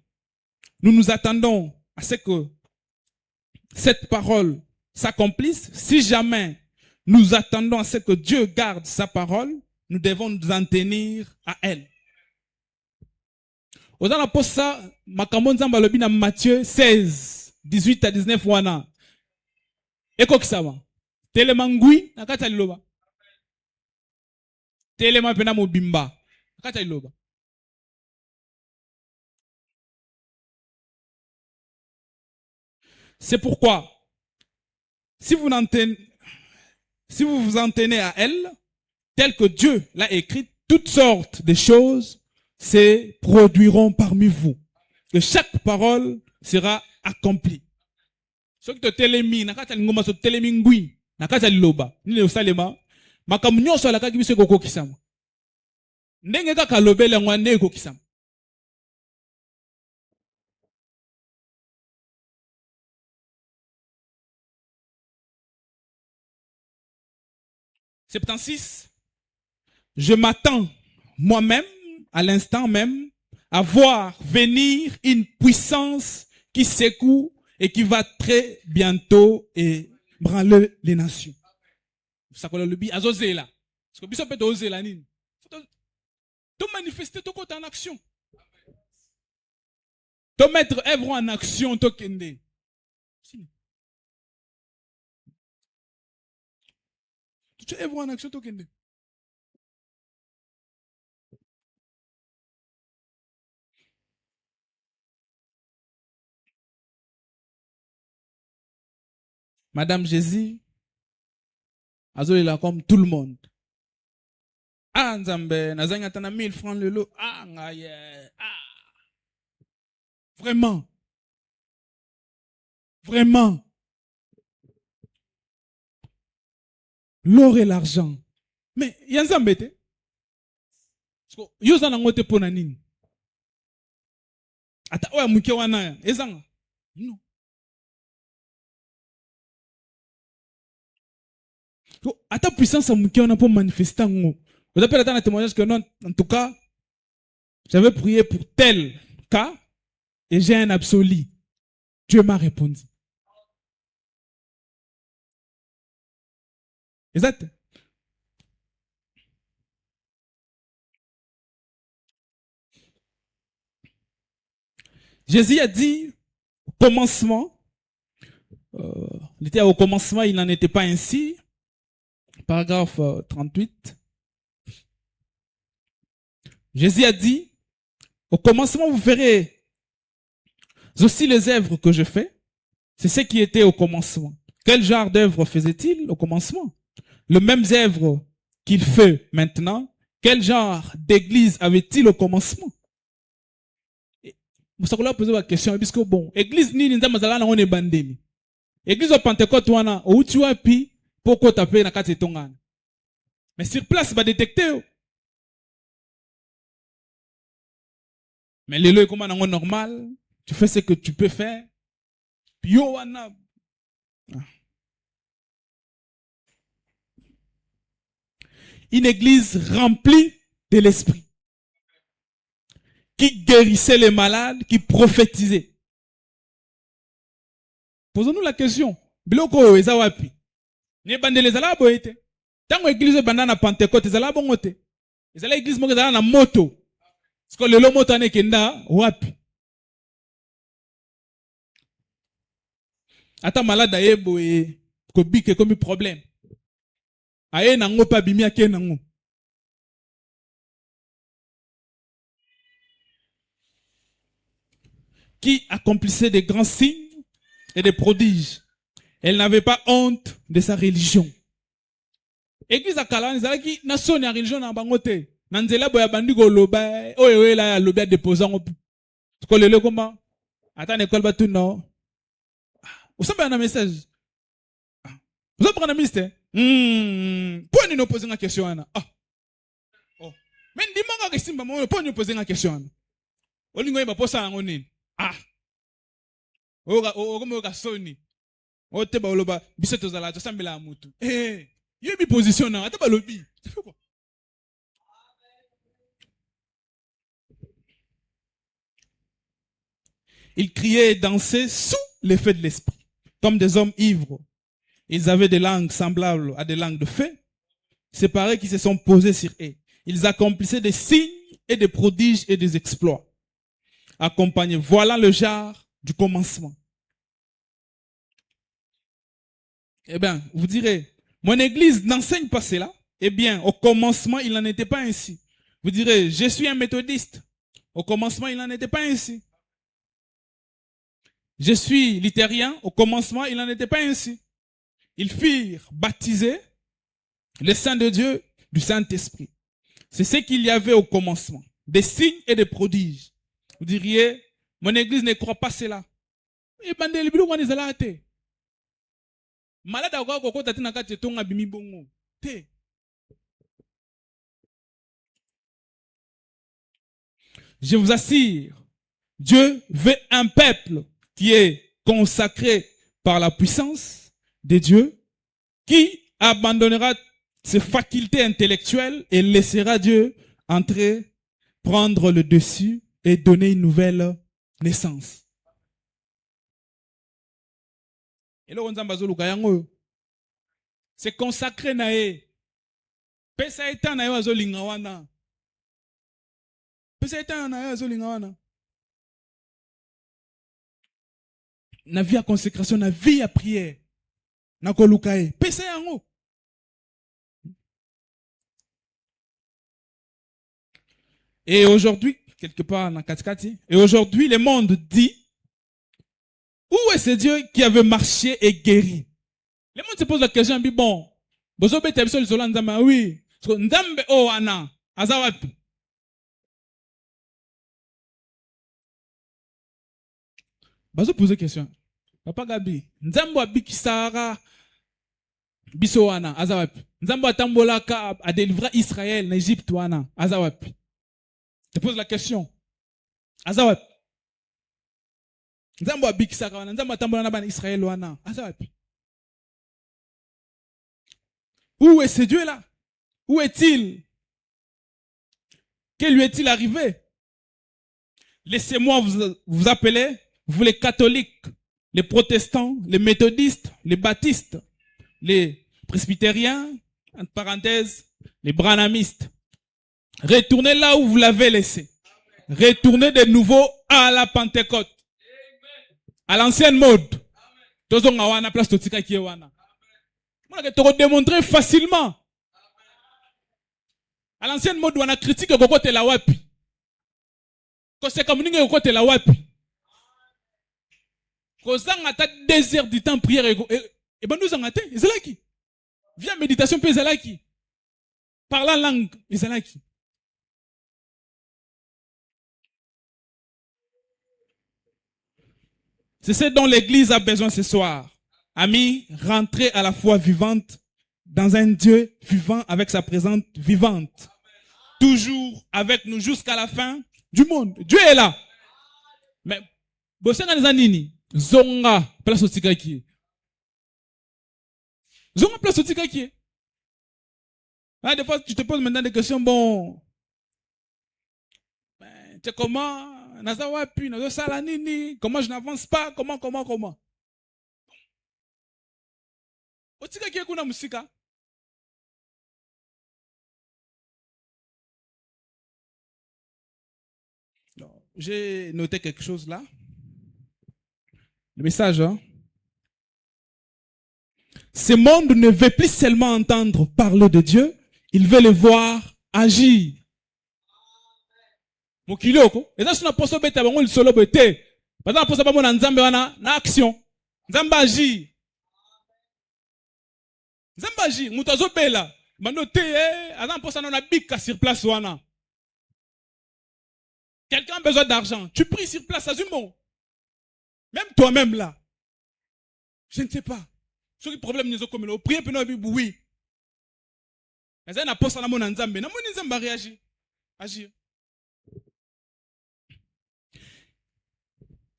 nous nous attendons à ce que cette parole s'accomplisse, si jamais nous attendons à ce que Dieu garde sa parole, nous devons nous en tenir à elle. Ozana posa makambo nzamba lobi na Matthieu 16, 18 à 19 wana. Eko kisama. Telema ngui na kata liloba. Telema pena mobimba. Na kata liloba. C'est pourquoi, si vous vous en tenez à elle, tel que Dieu l'a écrit, toutes sortes de choses se produiront parmi vous. Que chaque parole sera accomplie. Ce qui te telemi, nakata ngoma so telemi ngui, nakata liloba, ni le salema, makamunyo so la kakibiso koko kisama. Ndenge kaka lobele ngwane ko kisama. « 76. Je m'attends moi-même, à l'instant même, à voir venir une puissance qui secoue et qui va très bientôt ébranler les nations. Ça qu'on le dit, azosé là. Parce que biso peut oser là nini. Tu manifester ton côté en action. Tu mettre œuvre en action to kende. Tu œuvre en action to kende. Madame Jésus, azoli là comme tout le monde. Ah, Nzambe, nazanga tana 1000 francs le lot. Ah, ngaye. Ah. Vraiment. Vraiment. L'or et l'argent. Mais, Nzambe te. Yo zana ngote pona nini. Ata oya muke wana, ezanga. Non. Ata puissance muke wana pour manifester ngo. Vous appelez un témoignage que non, en tout cas, j'avais prié pour tel cas et j'ai un absolu. Dieu m'a répondu. Exact. Jésus a dit au commencement, il était au commencement, il n'en était pas ainsi. Paragraphe 38. Jésus a dit, au commencement, vous verrez aussi les œuvres que je fais. C'est ce qui était au commencement. Quel genre d'œuvre faisait-il au commencement? Le même œuvre qu'il fait maintenant. Quel genre d'église avait-il au commencement? Vous savez poser la question, parce que bon, église ni nza mazala na one bandemi. Église au Pentecôte wana, ou tu as pi, pourquoi taper na kati tongana. Mais sur place, va détecter. Mais les lois comme on normal, tu fais ce que tu peux faire. Puis yo wana. Une église remplie de l'esprit. Qui guérissait les malades, qui prophétisait. Posons-nous la question. Biloko eza wapi? Ne bandele zala boete. Tango église banda na Pentecôte zala bongote. Zala église moko zala na moto. Parce que le moto ane kenda wapi? Ata malade aye boye ko bike comme problème. Aye nango pa bimi ake nango. Qui accomplissait des grands signes et des prodiges. Elle n'avait pas honte de sa religion. Église à Kalani, c'est qui nation la religion en bangote. Nanzela boya bandigo loba, oye la loba déposant. Ce que le comment? Attends l'école ba tout non. Vous savez un message. Vous avez pris un mystère. Pourquoi nous poser une question ah. Oh. Mais dis-moi que simba moi pourquoi nous poser une question. Olingo yeba posa ngo nini? Ah. Comme oga soni. Ote ba oloba biseto zala to sambela mutu. Yo bi position na ata ba lobi. Ça fait quoi? Ils criaient et dansaient sous l'effet de l'esprit, comme des hommes ivres. Ils avaient des langues semblables à des langues de feu, séparées qui se sont posées sur eux. Ils accomplissaient des signes et des prodiges et des exploits. Accompagnés. Voilà le genre du commencement. Eh bien, vous direz, mon église n'enseigne pas cela. Eh bien, au commencement, il n'en était pas ainsi. Vous direz, je suis un méthodiste. Au commencement, il n'en était pas ainsi. Je suis luthérien. Au commencement, il n'en était pas ainsi. Ils firent baptiser les saints de Dieu du Saint-Esprit. C'est ce qu'il y avait au commencement. Des signes et des prodiges. Vous diriez, mon église ne croit pas cela. Malade akwa kokota tina kati tonga bimi bongo. Te. Je vous assure, Dieu veut un peuple qui est consacré par la puissance de Dieu, qui abandonnera ses facultés intellectuelles et laissera Dieu entrer, prendre le dessus et donner une nouvelle naissance. Et là, on a c'est consacré na e. Pesa etan na yo azolinga wana. Pesa etan na yo azolinga wana. Na vie à consécration, na vie à prière. Na koluka e. Pesa yango. Et aujourd'hui, quelque part dans Katikati, et aujourd'hui, le monde dit, où est ce Dieu qui avait marché et guéri? Le monde se pose la question, bon, oui, Nzambe o ana, azawapi. Bazo poser question. Papa Gabi, Nzambo abikisara biso wana, azawapi. Nzambo atambolaka a délivré Israël en Égypte wana, azawapi. Je pose la question. Azawapi. Nzambo abikisara wana, Nzambo atambolana ban Israël wana, azawapi. Où est ce Dieu-là? Où est-il? Que lui est-il arrivé? Laissez-moi vous appeler, vous les catholiques, les protestants, les méthodistes, les baptistes, les presbytériens, entre parenthèses, les branhamistes. Retournez là où vous l'avez laissé. Retournez de nouveau à la Pentecôte. À l'ancienne mode. On te démontrer facilement. À l'ancienne mode, on a critiqué côté la wapi. Quand c'est comme nous côté la wapi. Quand on a 2 heures du temps prière et ben nous en a c'est là qui. Via méditation puis c'est là qui. Parlant langue, c'est là qui. C'est ce dont l'église a besoin ce soir. Amis, rentrer à la foi vivante dans un Dieu vivant avec sa présence vivante. Toujours avec nous jusqu'à la fin du monde. Dieu est là. Mais, Bossena Zanini, Zonga, place au Tikaki. Zonga, place au Tikaki. Ah, des fois, tu te poses maintenant des questions, bon. Tu sais comment, Nazawapi, Nazasalanini, comment je n'avance pas, comment. Otikaki kuna musika. J'ai noté quelque chose là. Le message, hein? Ce monde ne veut plus seulement entendre parler de Dieu, il veut le voir agir. Mokilioko, et ça c'est une poso beta bango le solo bete. Parce que poso bango na nzambe wana na action. Nzambe agir. Nzambe agir, muto azobela. Bando te azan poso na bika sur place wana. Quelqu'un a besoin d'argent. Tu pries sur place, à Zumbo. Même toi-même là. Je ne sais pas. Ce qui est problème, nous avons prié pour nous, oui. Mais ça n'a pas ça, mon Nzambe. N'a mon Nzambe réagir. Agir.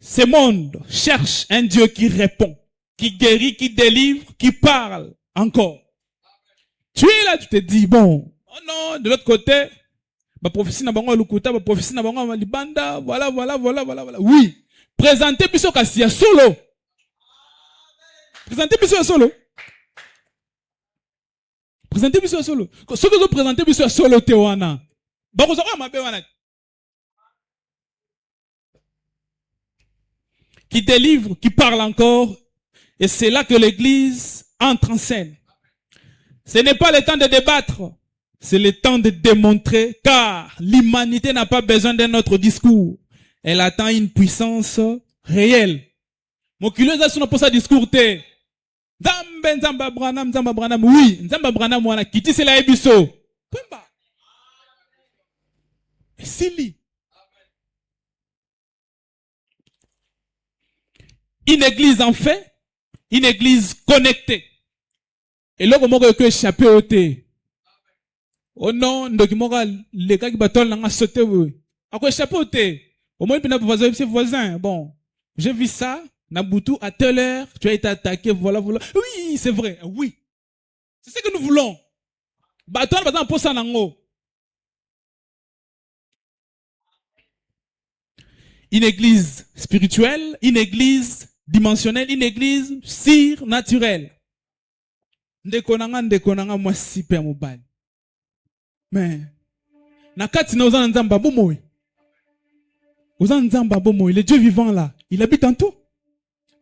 Ce monde cherche un Dieu qui répond, qui guérit, qui délivre, qui parle encore. Tu es là, tu te dis, bon, oh non, de l'autre côté, ma prophétie n'a pas lukuta, ma prophétie n'a pas libanda, voilà. Oui. Présentez Biso Kassia solo. Présentez Biso solo. Présentez Biso solo. Ce que vous présentez Biso solo Tewana. Qui délivre, qui parle encore. Et c'est là que l'église entre en scène. Ce n'est pas le temps de débattre. C'est le temps de démontrer, car l'humanité n'a pas besoin d'un autre discours. Elle attend une puissance réelle. Mon culot, ça, c'est pas ça discours, te. Nzamba Branham, oui, Nzamba Branham, wana, kiti, c'est la ebiso. Pumba. Sili. Une église en fait, une église connectée. Et là, comment on peut échapper au thé? Oh non, donc les gars qui battent là, sauté, oui. À quoi échapper au thé? Au moins, il peut avoir ses voisins. Bon, j'ai vu ça, Nabutu, à telle heure, tu as été attaqué, voilà. Oui, c'est vrai, oui. C'est ce que nous voulons. Battle, par exemple, pour ça, une église spirituelle, une église dimensionnelle, une église surnaturelle. Ndekonanga moi super mobile. Mais nakati na ozana nzamba bomoy. Ozana nzamba bomoy, le Dieu vivant là, il habite en toi.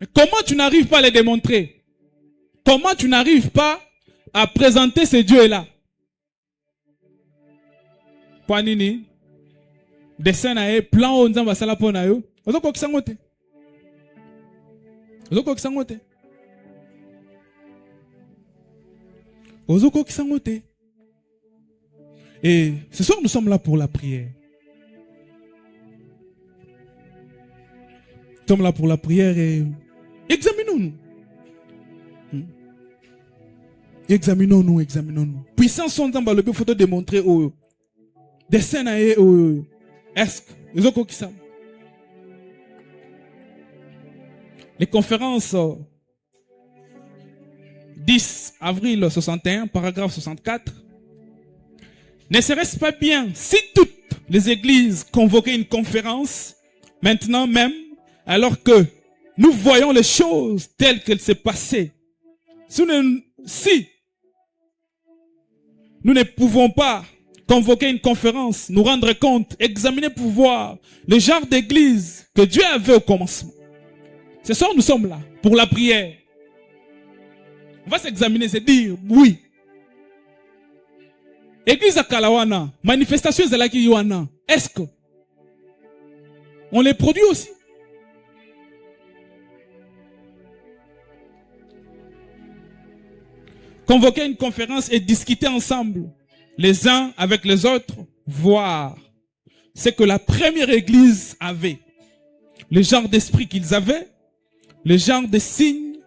Mais comment tu n'arrives pas à le démontrer? Comment tu n'arrives pas à présenter ce Dieu là? Panini dessin na e plan o nzamba sala pona yo. Ozoko kisangote. Ozoko kisangote. Ozoko kisangote. Et ce soir nous sommes là pour la prière. Nous sommes là pour la prière et examinons-nous. Examinons-nous, examinons-nous. Puissance son nzamba le faut te démontrer au dessin na e o est-ce ozoko kisam. Les conférences 10 avril 61, paragraphe 64. Ne serait-ce pas bien si toutes les églises convoquaient une conférence, maintenant même, alors que nous voyons les choses telles qu'elles se passaient. Si nous ne pouvons pas convoquer une conférence, nous rendre compte, examiner pour voir le genre d'église que Dieu avait au commencement. Ce soir, nous sommes là pour la prière. On va s'examiner, c'est dire, oui. Église à Kalawana, manifestation Zalaki Yohana, est-ce que on les produit aussi? Convoquer une conférence et discuter ensemble, les uns avec les autres, voir ce que la première église avait, le genre d'esprit qu'ils avaient, le genre de signes,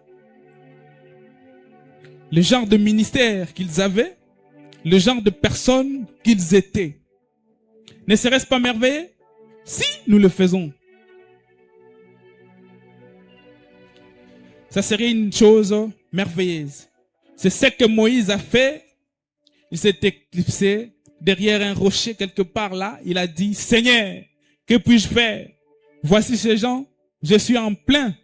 le genre de ministère qu'ils avaient, le genre de personnes qu'ils étaient. Ne serait-ce pas merveilleux? Si nous le faisons, ça serait une chose merveilleuse. C'est ce que Moïse a fait. Il s'est éclipsé derrière un rocher quelque part là. Il a dit, Seigneur, que puis-je faire? Voici ces gens, je suis en plein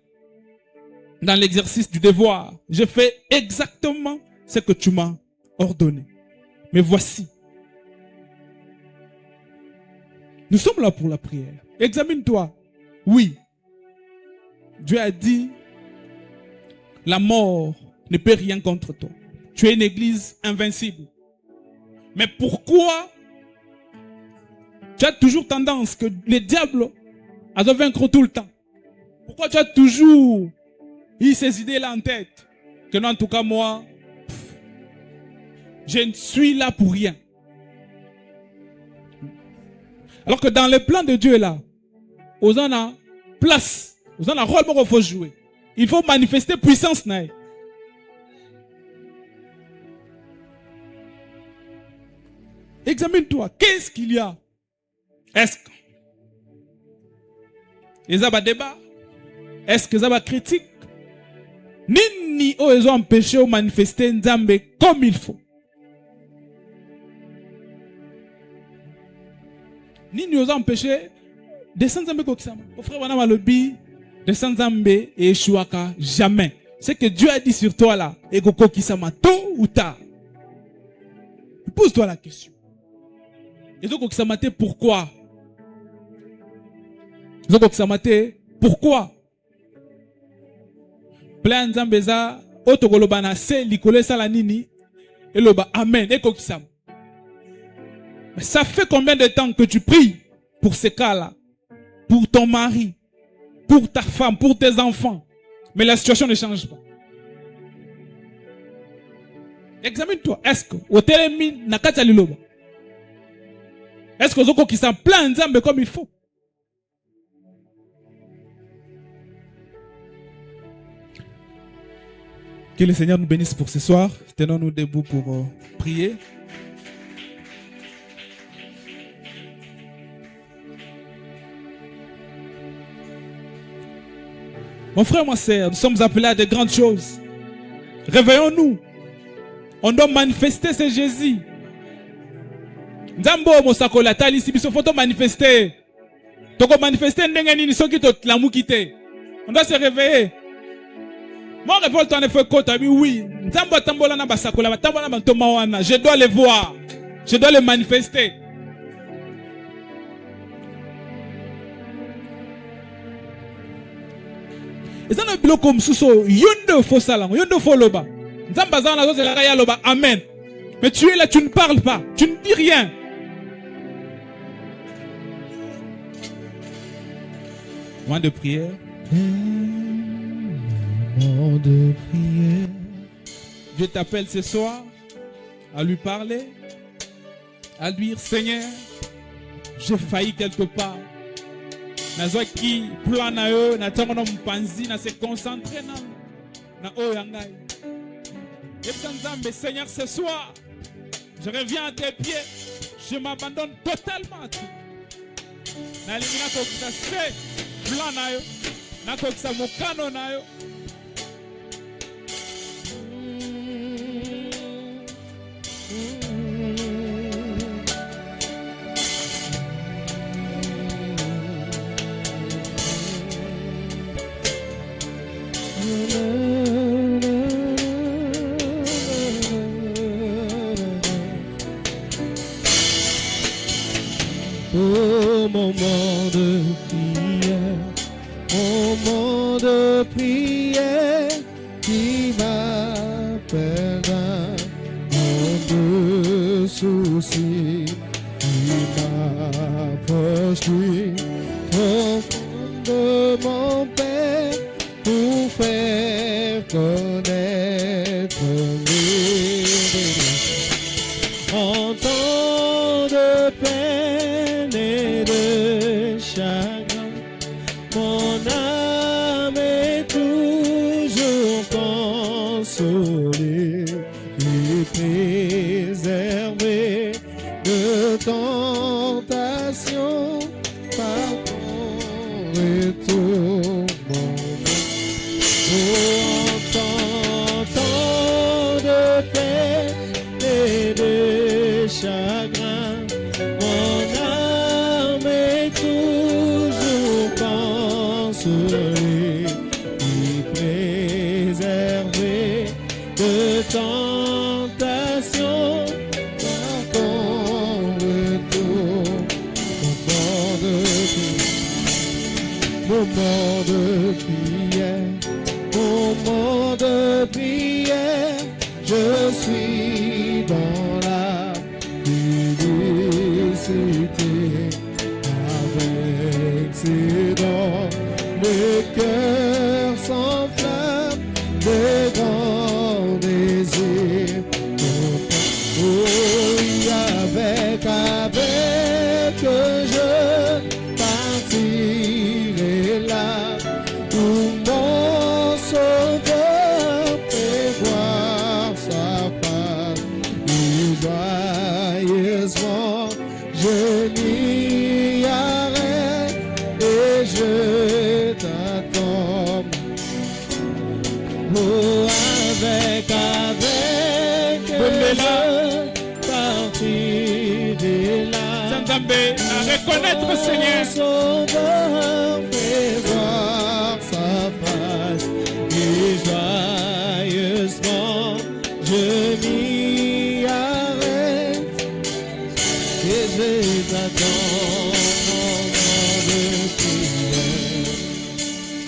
dans l'exercice du devoir. Je fais exactement ce que tu m'as ordonné. Mais voici. Nous sommes là pour la prière. Examine-toi. Oui. Dieu a dit, la mort ne peut rien contre toi. Tu es une église invincible. Mais pourquoi tu as toujours tendance que les diables à te vaincre tout le temps? Pourquoi tu as toujours eu ces idées-là en tête? Que non, en tout cas, moi, je ne suis là pour rien. Alors que dans le plan de Dieu là, aux en a place, aux en a rôle qu'il faut jouer. Il faut manifester puissance. Examine-toi. Qu'est-ce qu'il y a? Est-ce que il y a un débat? Est-ce que il y a une critique? Ni ils ont empêché de manifester Nzambe comme il faut. Ni ils ont empêché de Nzambe kokisama. Au frère wana malobi de Nzambe et échouaka jamais. C'est que Dieu a dit sur toi là et kokisama tôt ou tard. Pose-toi la question. Et donc kokisama te pourquoi? Donc kokisama te pourquoi? Plein Nzambe za otokoloba na se likole sala nini et loba amen et kokisama. Ça fait combien de temps que tu pries pour ces cas-là? Pour ton mari, pour ta femme, pour tes enfants. Mais la situation ne change pas. Examine-toi. Est-ce que au télémi nakata liloba? Est-ce que Zoko qui s'en plein Nzambe comme il faut? Que le Seigneur nous bénisse pour ce soir. Tenons-nous debout pour prier. Mon frère, ma sœur, nous sommes appelés à de grandes choses. Réveillons-nous. On doit manifester ce Jésus. Nzambo mosakola tali si biso photo manifester. Toko manifester ndenge nini soki to tlamu kite. On doit se réveiller. Mon révolte en effet côté, oui. Je dois les voir. Je dois les manifester. Et ça, le comme sous yondo faux salam, yondo faux loba. Amen. Mais tu es là, tu ne parles pas, tu ne dis rien. Moment de prière. Moment de prière. Dieu t'appelle ce soir à lui parler, à lui dire Seigneur, j'ai failli quelque part. Nazaki plan na yo na tango na mpanzi na se concentrer na oyangai. Seigneur, ce soir, je reviens à tes pieds, je m'abandonne totalement à tout. Nalimina ko kisa se plan na yo, na ko kisa mokano na yo. Au moment de prière, moment de prière, qui m'appelle d'un monde de soucis, qui m'approche lui, de mon Père, pour faire connaître mes en temps de peine et de chagrin, mon âme est toujours consolée et préservée de tentation par ton retour, mon en temps de peine et de chagrin, mon âme est toujours consolée et préservée de tentation par ton retour. Moment de prière, moment de prière, je suis dans la félicité avec ses dons, le cœur s'enflamme de grands désirs. Oui, avec je partirai là où mon sauveur fait voir sa face et joyeusement je m'y arrête et je t'attends. Oh, avec je partirai là. À reconnaître, Seigneur. Sauveur fait voir sa face et joyeusement je m'y arrête et je t'attends.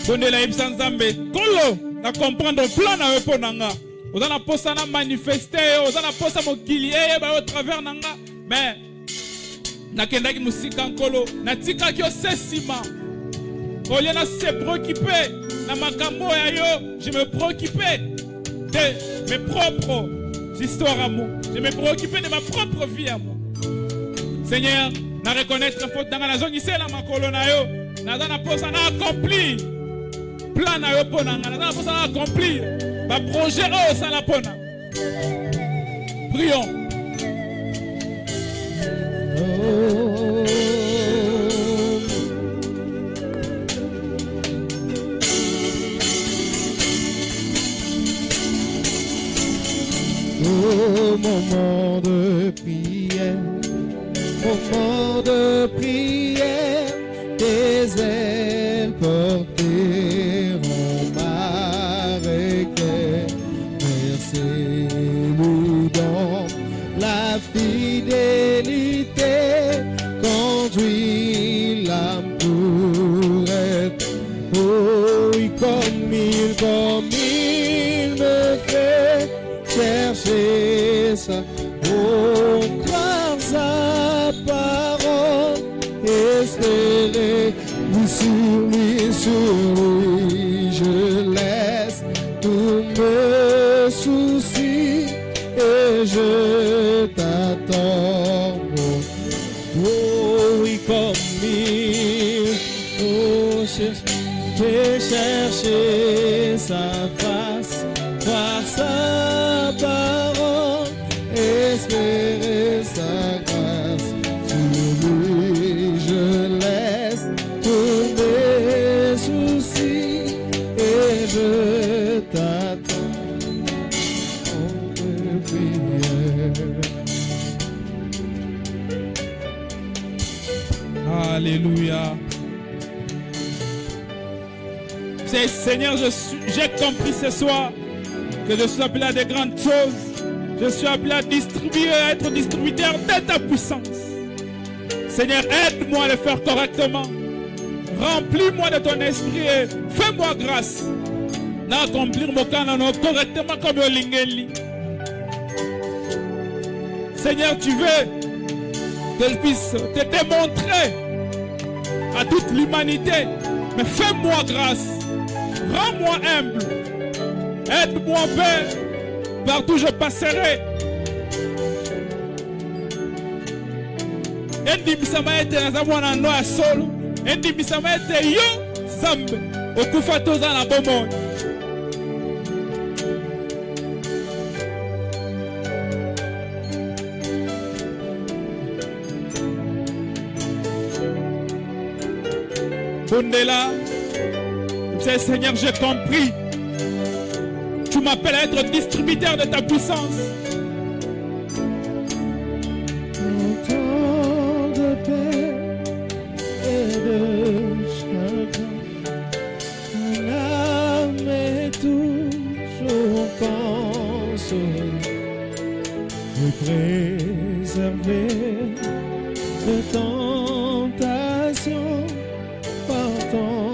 Bonne la Ibsan Zambé. Kolo, na comprendre plan na wepo nanga. Ozana posa na manifester, ozana posa mokili ba au travers nanga. Mais nakendaki musika nkolo natikaki osesima olie na se préoccuper na makambo ya yo. Je me préoccupais de mes propres histoires à moi. Je me préoccupais de ma propre vie à moi. Seigneur, na reconnaître faute dans la zone ici na makolo na yo naza na posa na accomplir plan na yo pona naza na posa na accomplir ba projet o sala pona. Prions. Oh, moment de prière, moment de prière, tes ailes porteront ma récupération. fidélité conduit l'âme pour être. Oh oui, comme il me fait chercher ça. Oh, croire sa parole, espérer sur lui, je laisse tous mes soucis et je t'attends. Oh oui, comme il faut chercher sa face, voir sa parole, espérer sa grâce. Sur lui, je laisse tous mes soucis et je t'attends en prière. Alléluia. Seigneur, j'ai compris ce soir que je suis appelé à de grandes choses. Je suis appelé à distribuer, à être distributeur de ta puissance. Seigneur, aide-moi à le faire correctement. Remplis-moi de ton esprit et fais-moi grâce d'accomplir mon canon correctement comme le lingeli. Seigneur, tu veux que je puisse te démontrer à toute l'humanité, mais fais-moi grâce. Rends-moi humble. Aide-moi, Père. Partout je passerai. Endimisama ete naza mwana no ya solo. Endimisama ete yo Zambe okufa toza na bomoi. Bondela, Seigneur, j'ai compris. Tu m'appelles à être distributeur de ta puissance. Autant de paix et de chagrin, mon âme est toujours consolée et préservée de tentation par ton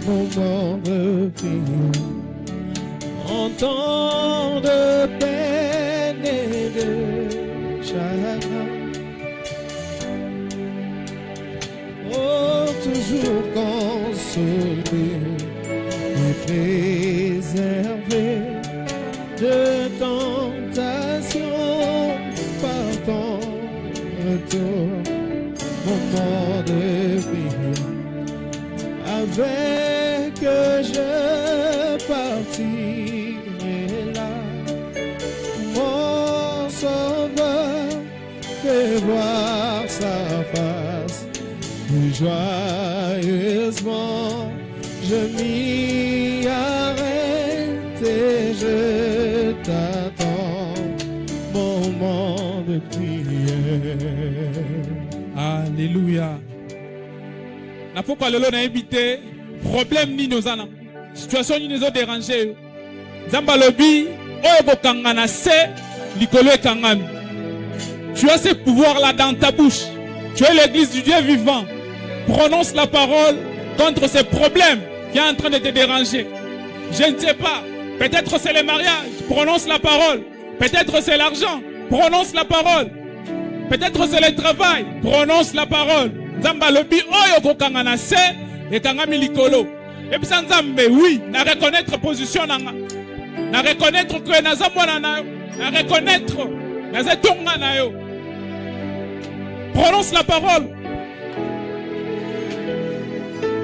moment de prière, en temps de peine et de chagrin. Oh, toujours consolé et préservé de tentation par ton retour, moment de prière. Avec je partirai là, mon sauveur fait voir sa face, et joyeusement je m'y arrête et je t'attends, moment de prière. Alléluia. Na pourquoi lelo na éviter problème ni nos ana situation ni nous déranger Nzamba lobi oyo bokanga na se likolo ekangami. Tu as ce pouvoir là dans ta bouche. Tu es l'église du Dieu vivant. Prononce la parole contre ces problèmes qui est en train de te déranger. Je ne sais pas, peut-être c'est le mariage, prononce la parole. Peut-être c'est l'argent, prononce la parole. Peut-être c'est le travail, prononce la parole. Nzamba lobi oyo kokanga na se ekangami likolo. Et puis Nzambe oui, na reconnaître position nanga. Na reconnaître que naza mwana na yo, na reconnaître naza tonga na yo. Prononce la parole.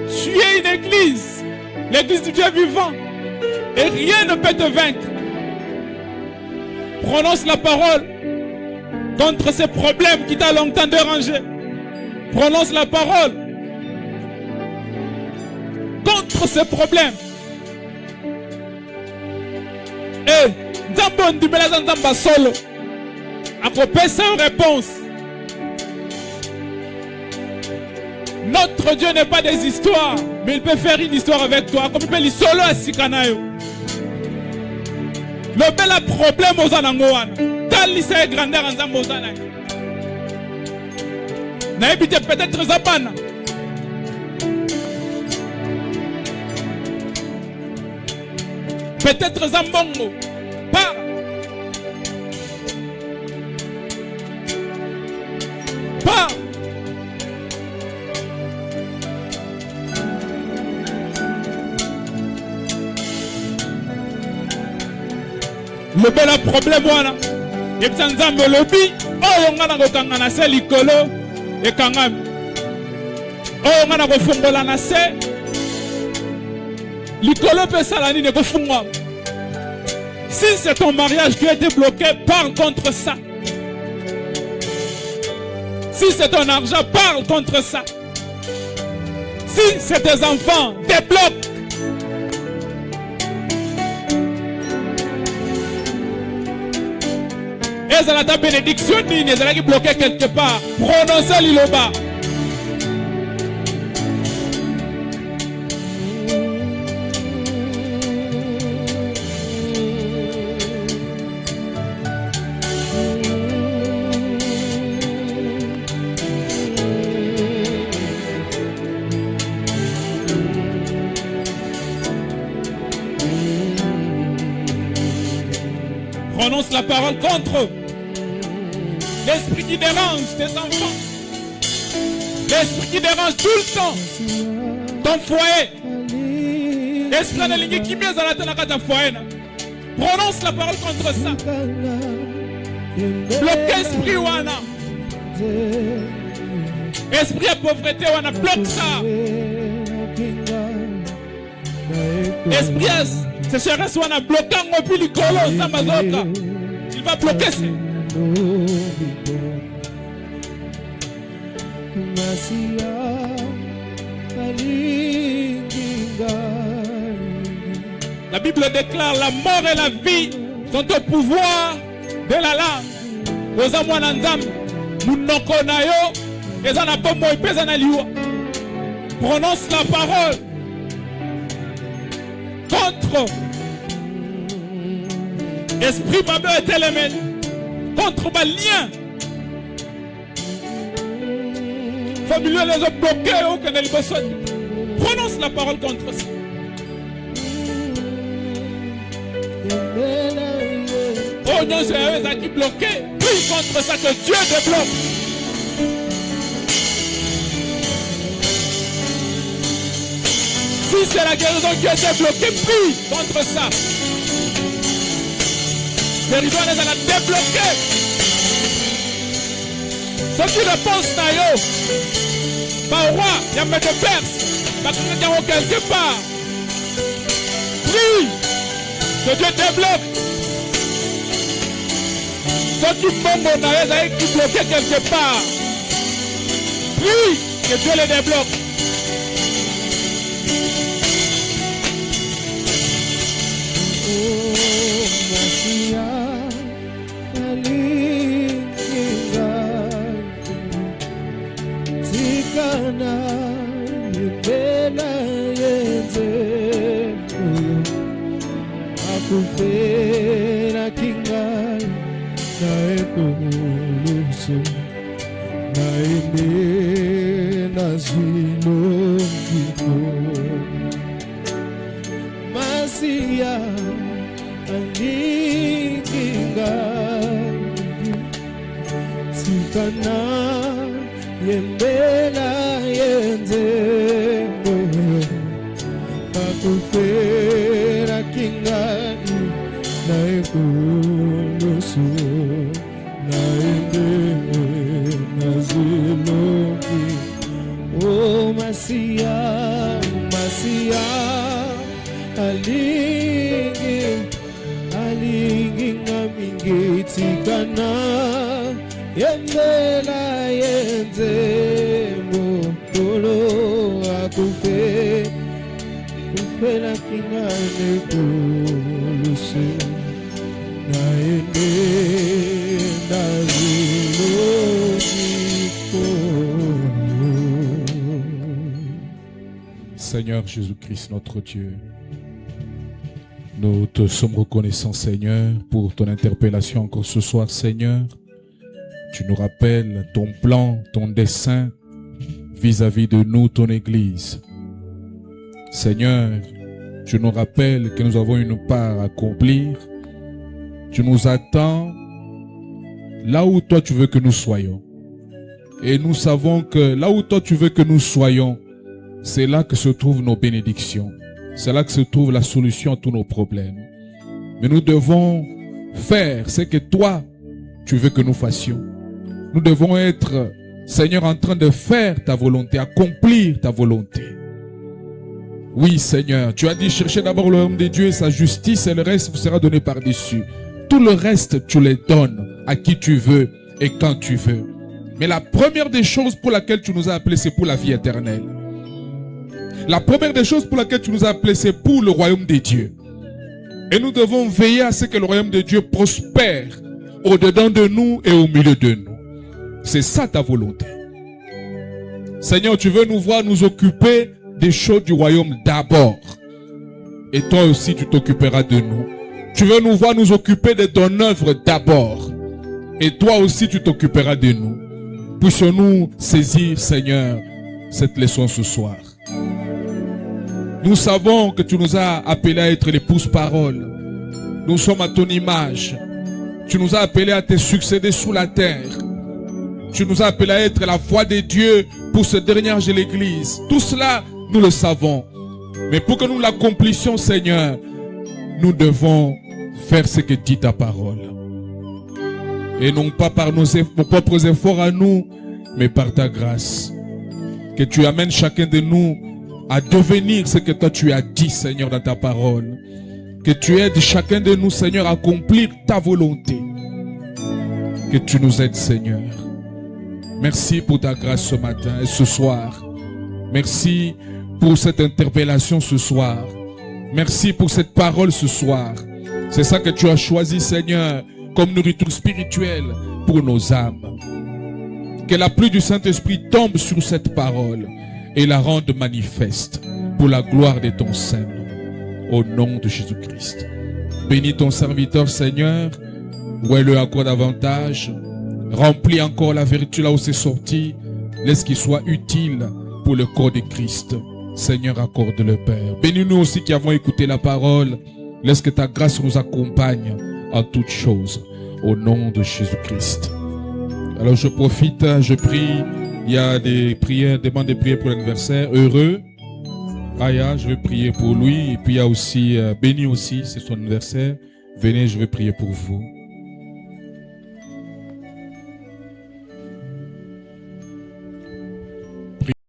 Tu es une église, l'église du Dieu vivant, et rien ne peut te vaincre. Prononce la parole contre ces problèmes qui t'ont longtemps dérangé. Prononce la parole contre ces problèmes. Et Nzambo ndimela Nzamba solo akopesa une réponse. Notre Dieu n'est pas des histoires, mais il peut faire une histoire avec toi. Comme il peut solo à Sikanayo. Le bel problème aux anangoana. salisa e grandeur nzambe ozana. Na ebite peut-être zabana. Peut-être zambongo. Par. Par. Le bel problème wana. Et puis nzambe lobi oyo ngana ko kangana se likolo e kangami. Oyo ngana ko fungola na se likolo pe salani ne ko fungwa. Si c'est ton mariage qui a été bloqué, parle contre ça. Si c'est ton argent, parle contre ça. Si c'est tes enfants, débloque. Et ça ta bénédiction, ils ont bloqué quelque part. Prononcez l'iloba. Prononce la parole contre eux. L'esprit qui dérange tes enfants. L'esprit qui dérange tout le temps ton foyer. Esprit de l'ingé qui vient à la tête de ton foyer. Prononce la parole contre ça. Bloque esprit wana. Esprit de pauvreté wana. Bloque ça. Esprit c'est cher soit un bloquant au plus du colo, ça mazoka. Il va bloquer ça. La Bible déclare la mort et la vie sont au pouvoir de la langue. Aux amours d'Anzam, Mounoko Nayo, et Zanapomo et Pezanaliwa. Prononce la parole contre esprit babel et télémène, contre ma lien familial, les ont bloqués au canal besoin. Prononce la parole contre ça. Oh non, c'est eux qui bloqué. Prie contre ça que Dieu débloque. Si c'est la guérison qui a été bloquée, prie contre ça. Guérison est à la débloquer. Ceux qui le pensent d'ailleurs, par roi, il y a même de Perse, parce qu'il y a quelque part. Prie que Dieu débloque. Ceux qui tombent d'ailleurs, qui bloquent quelque part. Prie que Dieu les débloque. Kufera kingai nae kulusu nae nazilo kiko masia anikingai sikana yembela yenze kufera kingai nae kulusu nae naziloki oh masia masia alingi ngamingi tikana yendela yenze mokolo akufe kufera kingai kulusu Seigneur Jésus-Christ, notre Dieu, Nous te sommes reconnaissants, Seigneur, pour ton interpellation encore ce soir, Seigneur. Tu nous rappelles ton plan, ton dessein vis-à-vis de nous, ton Église. Seigneur, tu nous rappelles que nous avons une part à accomplir. Tu nous attends là où toi tu veux que nous soyons. Et nous savons que là où toi tu veux que nous soyons, c'est là que se trouvent nos bénédictions. C'est là que se trouve la solution à tous nos problèmes. Mais nous devons faire ce que toi, tu veux que nous fassions. Nous devons être, Seigneur, en train de faire ta volonté, accomplir ta volonté. Oui, Seigneur, tu as dit, cherchez d'abord le royaume de Dieu et sa justice et le reste vous sera donné par-dessus. Tout le reste, tu les donnes à qui tu veux et quand tu veux. Mais la première des choses pour laquelle tu nous as appelés, c'est pour la vie éternelle. La première des choses pour laquelle tu nous as appelés, c'est pour le royaume de Dieu. Et nous devons veiller à ce que le royaume de Dieu prospère au-dedans de nous et au milieu de nous. C'est ça ta volonté. Seigneur, tu veux nous voir nous occuper des choses du royaume d'abord. Et toi aussi, tu t'occuperas de nous. Tu veux nous voir nous occuper de ton œuvre d'abord. Et toi aussi, tu t'occuperas de nous. Puissions-nous saisir, Seigneur, cette leçon ce soir. Nous savons que tu nous as appelés à être les pousse-paroles. Nous sommes à ton image. Tu nous as appelés à te succéder sous la terre. Tu nous as appelés à être la voix de Dieu pour ce dernier âge de l'Église. Tout cela, nous le savons. Mais pour que nous l'accomplissions, Seigneur, nous devons faire ce que dit ta parole. Et non pas par nos propres efforts à nous, mais par ta grâce. Que tu amènes chacun de nous à devenir ce que toi tu as dit, Seigneur, dans ta parole. Que tu aides chacun de nous, Seigneur, à accomplir ta volonté. Que tu nous aides, Seigneur. Merci pour ta grâce ce matin et ce soir. Merci pour cette interpellation ce soir. Merci pour cette parole ce soir. C'est ça que tu as choisi, Seigneur, comme nourriture spirituelle pour nos âmes. Que la pluie du Saint-Esprit tombe sur cette parole et la rende manifeste pour la gloire de ton Saint. Au nom de Jésus-Christ. Bénis ton serviteur, Seigneur. Ouais-le encore davantage. Remplis encore la vertu là où c'est sorti. Laisse qu'il soit utile pour le corps de Christ. Seigneur, accorde le Père. Bénis-nous aussi qui avons écouté la parole. Laisse que ta grâce nous accompagne en toutes choses. Au nom de Jésus-Christ. Alors je profite, je prie. Il y a des prières, demande des prières pour l'anniversaire. Heureux. Aya, je vais prier pour lui. Et puis il y a aussi, Béni aussi, c'est son anniversaire. Venez, je vais prier pour vous.